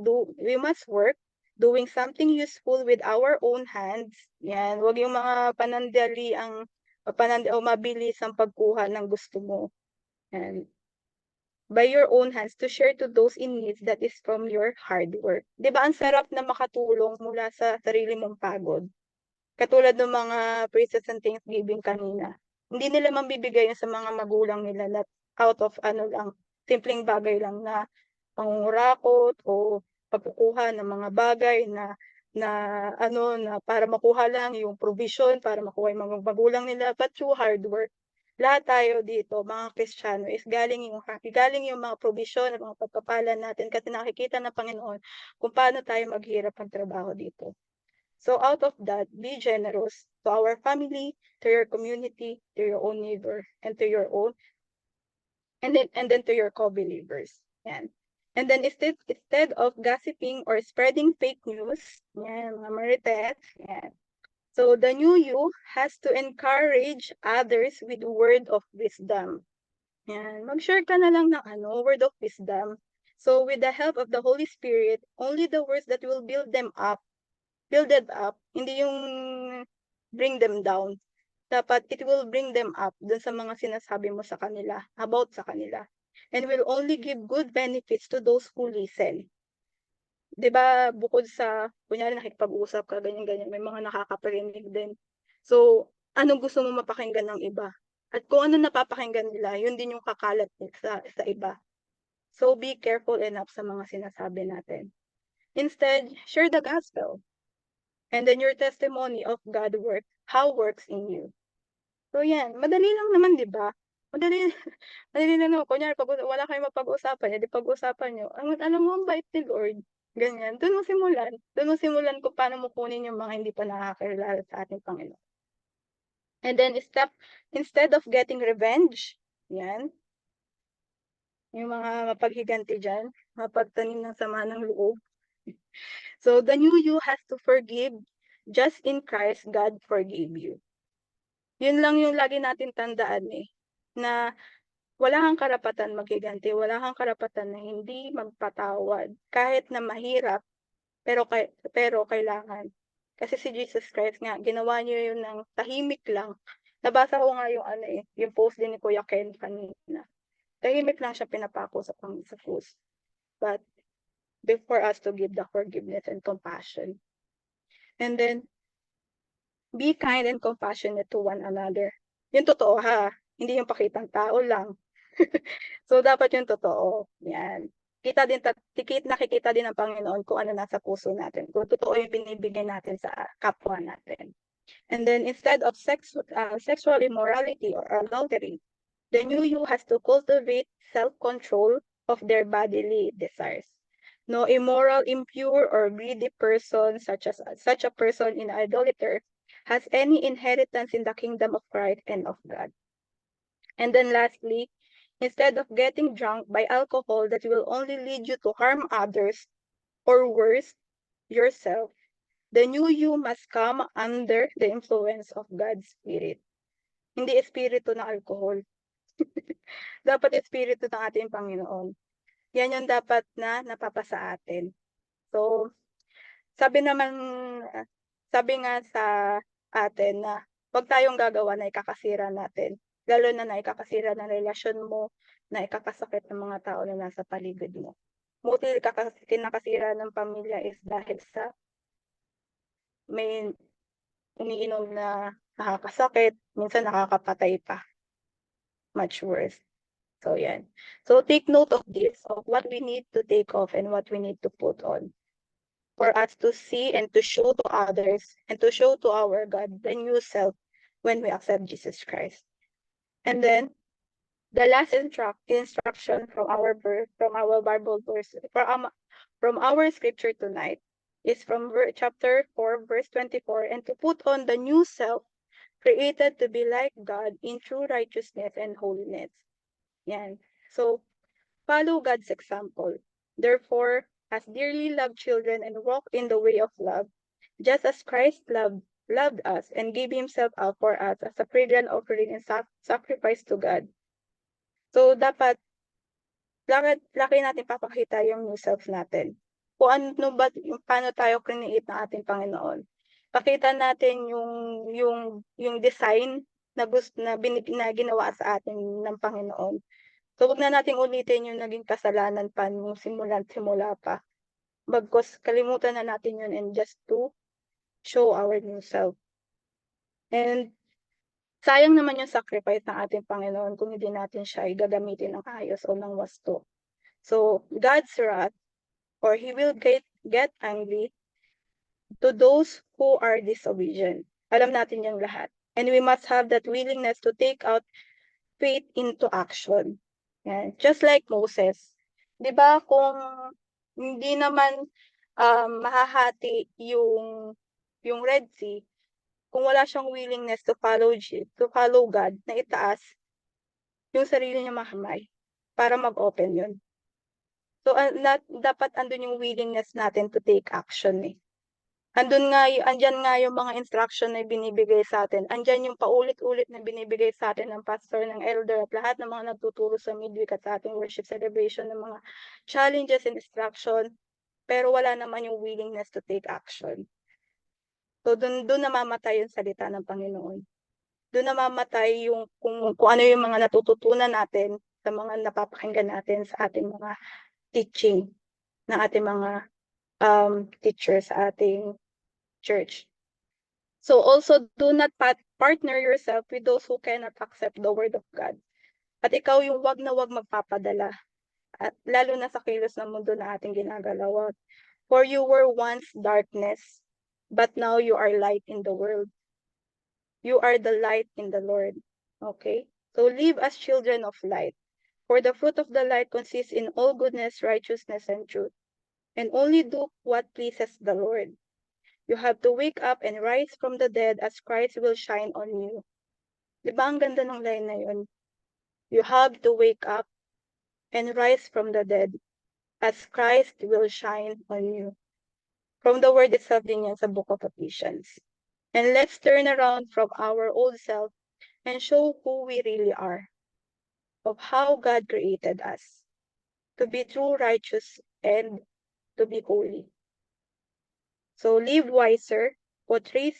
S3: doing something useful with our own hands. Yan, wag yung mga mabilis ang pagkuha ng gusto mo. And by your own hands to share to those in need that is from your hard work. 'Di ba ang sarap na makatulong mula sa sarili mong pagod? Katulad ng mga praises and thanksgiving kanina. Hindi nila mabibigay sa mga magulang nila na out of simpleng bagay lang na pangungurakot o pagkukuha ng mga bagay na para makuha lang yung provision, para makuha yung mga magulang nila, but through hard work. Lahat tayo dito, mga Kristiyano, is galing yung mga provision at mga pagpapala natin kasi nakikita ng Panginoon kung paano tayo maghirap ng trabaho dito. So out of that, be generous to our family, to your community, to your own neighbor, and to your own, and then to your co-believers. Yan. And then instead of gossiping or spreading fake news, yan, mga marites, yan. So the new you has to encourage others with word of wisdom. Yan, mag-share ka na lang ng word of wisdom. So with the help of the Holy Spirit, only the words that will build it up, hindi yung bring them down. Dapat it will bring them up dun sa mga sinasabi mo sa kanila, about sa kanila. And will only give good benefits to those who listen. 'Di ba bukod sa kunyari nakikipag-usap ka ganyan, may mga nakakaparinig din. So, anong gusto mo mapakinggan ng iba? At kung ano napapakinggan nila, yun din yung kakalat sa iba. So, be careful enough sa mga sinasabi natin. Instead, share the gospel. And then your testimony of how works in you. So, yan. Madali lang naman, di ba? Madali lang naman. Kunyari, wala kayong mapag-usapan, di pag-usapan nyo. Alam mo, ang bait ni Lord. Ganyan. Doon mo simulan kung paano mo kunin yung mga hindi pa nakakilala sa ating Panginoon. And then instead of getting revenge, yan, yung mga mapaghiganti dyan, mapagtanim ng sama ng loob. So the new you has to forgive, just in Christ, God forgave you. Yun lang yung lagi natin tandaan na wala kang karapatan maghiganti, wala kang karapatan na hindi magpatawad, kahit na mahirap, pero kailangan. Kasi si Jesus Christ nga, ginawa niyo yun ng tahimik lang. Nabasa ko nga yung post din ni Kuya Ken kanina. Tahimik lang siya pinapako sa krus. But for us to give the forgiveness and compassion. And then, be kind and compassionate to one another. Yung totoo ha, hindi yung pakitang tao lang. So, dapat yung totoo. Yan. Nakikita din ng Panginoon kung ano nasa puso natin. Kung totoo yung binibigay natin sa kapwa natin. And then, instead of sexual immorality or adultery, the new you has to cultivate self-control of their bodily desires. No immoral, impure, or greedy person, such a person in idolater, has any inheritance in the kingdom of Christ and of God. And then lastly, instead of getting drunk by alcohol that will only lead you to harm others, or worse, yourself, the new you must come under the influence of God's Spirit. Hindi espiritu na alcohol. Dapat espiritu ng ating Panginoon. yan yung dapat na napapasa atin. So, sabi naman, sabi nga sa atin na huwag tayong gagawa na ikakasira natin. Lalo na ikakasira ng relasyon mo, na ikakasakit ng mga tao na nasa paligid mo. Buti kinakasira ng pamilya is dahil sa may umiinom na nakakasakit, minsan nakakapatay pa. Much worse. So, yan. So, take note of this, of what we need to take off and what we need to put on. For us to see and to show to others and to show to our God the new self when we accept Jesus Christ. And then, the last instruction from our Bible verse, from our scripture tonight is from chapter 4, verse 24, and to put on the new self, created to be like God in true righteousness and holiness. Yan. So, follow God's example. Therefore, as dearly loved children and walk in the way of love, just as Christ loved us and gave himself up for us as a fragrant offering and sacrifice to God. So, dapat laki natin papakita yung new self natin. Kung ano ba, paano tayo create ng ating Panginoon. Pakita natin yung design na ginawa sa atin ng Panginoon. So, huwag na nating ulitin yung naging kasalanan pa nung simula pa. Bagkus kalimutan na natin yun and just to show our new self. And sayang naman yung sacrifice ng ating Panginoon kung hindi natin siya gagamitin ng ayos o ng wasto. So, God's wrath, or He will get angry to those who are disobedient. Alam natin yung lahat. And we must have that willingness to take out faith into action. Yan. Just like Moses. Di ba kung hindi naman mahahati yung Red Sea, kung wala siyang willingness to follow God, na itaas yung sarili niya makamay para mag-open yun. So, dapat andun yung willingness natin to take action eh. Andyan nga yung mga instruction na binibigay sa atin. Andyan yung paulit-ulit na binibigay sa atin ng pastor, ng elder, at lahat ng mga nagtuturo sa midweek at sa ating worship celebration ng mga challenges and instruction, pero wala naman yung willingness to take action. So, dun namamatay yung salita ng Panginoon. Doon namamatay yung kung ano yung mga natututunan natin sa mga napapakinggan natin sa ating mga teaching ng ating mga teachers sa ating church. So also do not partner yourself with those who cannot accept the word of God. At ikaw yung wag na wag magpapadala. At lalo na sa kilos ng mundo na ating ginagalaw. For you were once darkness, but now you are light in the world. You are the light in the Lord. Okay? So live as children of light. For the fruit of the light consists in all goodness, righteousness, and truth. And only do what pleases the Lord. You have to wake up and rise from the dead as Christ will shine on you. Di ba ang ganda ng line na yun? You have to wake up and rise from the dead as Christ will shine on you. From the word itself din yan sa book of Ephesians. And let's turn around from our old self and show who we really are, of how God created us, to be true, righteous, and to be holy. So live wiser, portrays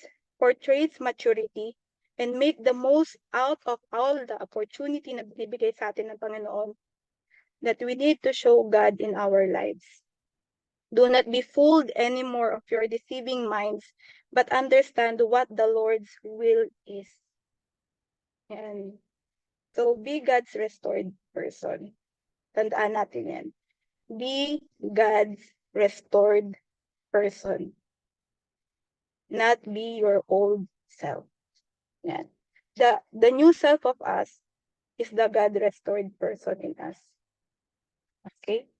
S3: maturity, and make the most out of all the opportunity na binibigay sa atin ng Panginoon that we need to show God in our lives. Do not be fooled anymore of your deceiving minds, but understand what the Lord's will is. And so be God's restored person. Tandaan natin yan. Be God's restored person. Not be your old self. Yan. The new self of us is the God-restored person in us. Okay?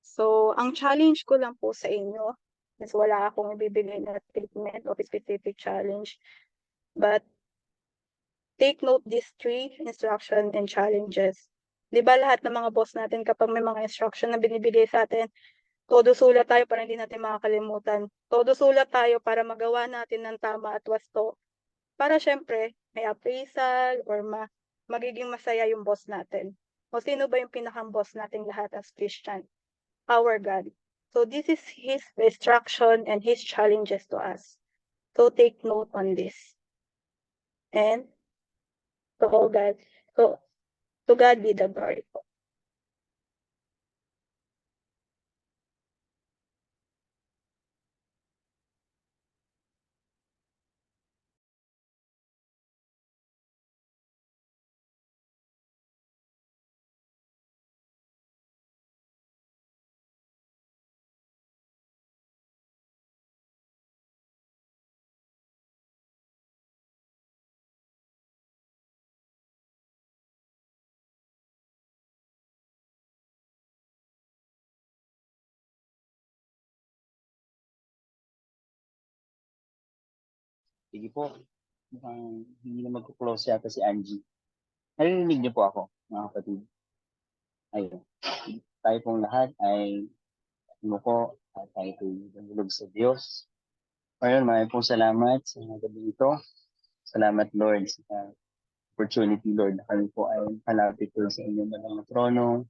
S3: So, ang challenge ko lang po sa inyo, is wala akong ibibigay na treatment o specific challenge, but take note these 3 instruction and challenges. Di ba lahat ng mga boss natin kapag may mga instruction na binibigay sa atin, todo sulat tayo para hindi natin makakalimutan. Todo sulat tayo para magawa natin ng tama at wasto. Para syempre, may appraisal or magiging masaya yung boss natin. O sino ba yung pinakang-boss nating lahat as Christian? Our God. So this is His instruction and His challenges to us. So take note on this. And to all God, to God be the glory po.
S7: Sige po. Mukhang hindi na magko-close yata si Angie. Narinig niyo po ako, mga kapatid. Ayun. Tayo pong lahat ay umuko at tayo po nagulog sa Diyos. Ngayon, maraming pong salamat sa gabi ito. Salamat, Lord, sa opportunity, Lord, na kami po ay halapit po sa inyong mga trono.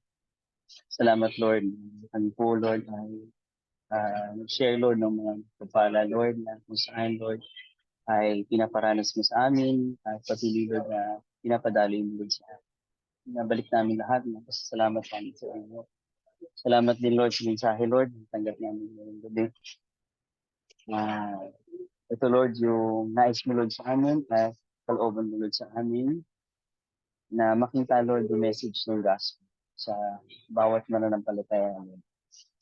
S7: Salamat, Lord. Kami po, Lord, ay share, Lord, ng mga kapala, Lord, na kung saan, Lord, ay pinaparanas mo sa amin at patuloy, Lord, na pinapadali mo, Lord, sa amin. Nabalik namin lahat. Salamat kami sa inyo. Salamat din, Lord, sa mensahe, Lord. Tanggap namin ngayong gabi. Ito, Lord, yung nais mo, Lord, sa amin at kalooban mo, Lord, sa amin na makita, Lord, yung message ng gospel sa bawat mananampalataya namin.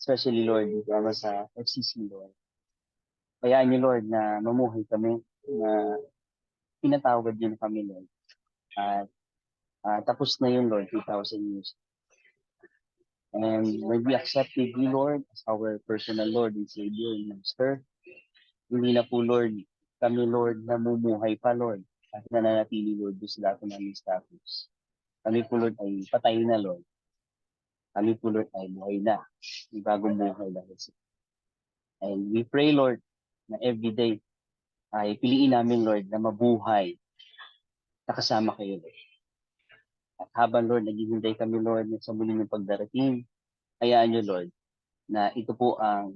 S7: Especially, Lord, dito sa FCC, Lord. Kayaan niyo, Lord, na mamuhay kami, na pinatawad yun kami, Lord. At tapos na yun, Lord, 2,000 years. And when we accepted you, Lord, as our personal Lord and Savior and Master, hindi na po, Lord, kami, Lord, namumuhay pa, Lord, at nananatili, Lord, doon sa dati namin status. Kami po, Lord, ay patay na, Lord. Kami po, Lord, ay buhay na. May bagong buhay dahil sa. And we pray, Lord, na everyday ay piliin namin, Lord, na mabuhay na kasama kayo, Lord. At habang, Lord, naghihintay kami, Lord, sa muli ng pagdarating, hayaan niyo, Lord, na ito po ang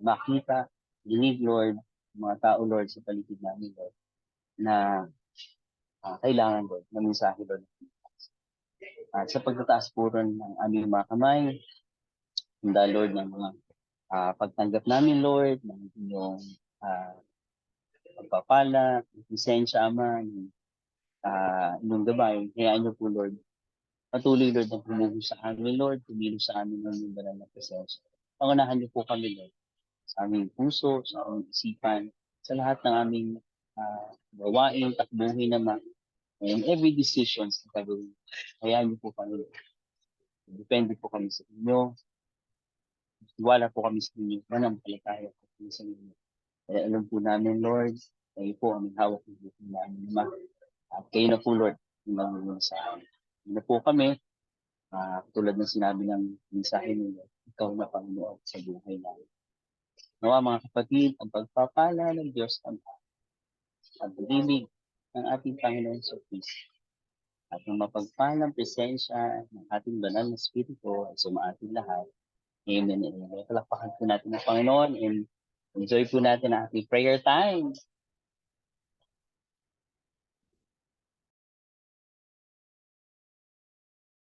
S7: makita, dinig, Lord, mga tao, Lord, sa paligid namin, Lord, na kailangan, Lord, na mensahe, Lord. At sa pagtataas po ron ng aming mga kamay, handa, Lord, ng mga pagtanggap namin, Lord, ng inyong pagpapala, lisensya, Ama, inyong gabay. Hayaan niyo po, Lord, patuloy, Lord, na pumuho sa amin, Lord, tumilo sa amin ng inyong banal na presensya. Pangunahan niyo po kami, Lord, sa aming puso, sa aming isipan, sa lahat ng aming gawain, takbuhin naman, and every decisions na gagawin. Hayaan niyo po kami, Lord. Depende po kami sa inyo. Tiwala po kami sa inyo. Mananampalataya po kami sa inyo. Kaya alam po namin, Lord, kayo po ang hawak ng buhay namin, Ama. At kayo na po, Lord, yung nangunguna sa amin. Kayo na po kami, tulad ng sinabi ng mensahe ninyo, ikaw na Panginoon sa buhay namin. Nawa mga kapatid, ang pagpapala ng Diyos ang pag-ibig ng ating Panginoon sa Kristo at ang mapagpalang presensya ng ating banal na Espiritu ay sumaating lahat. Amen and amen. Palakpakan po natin ang Panginoon and enjoy po natin ang ating prayer time.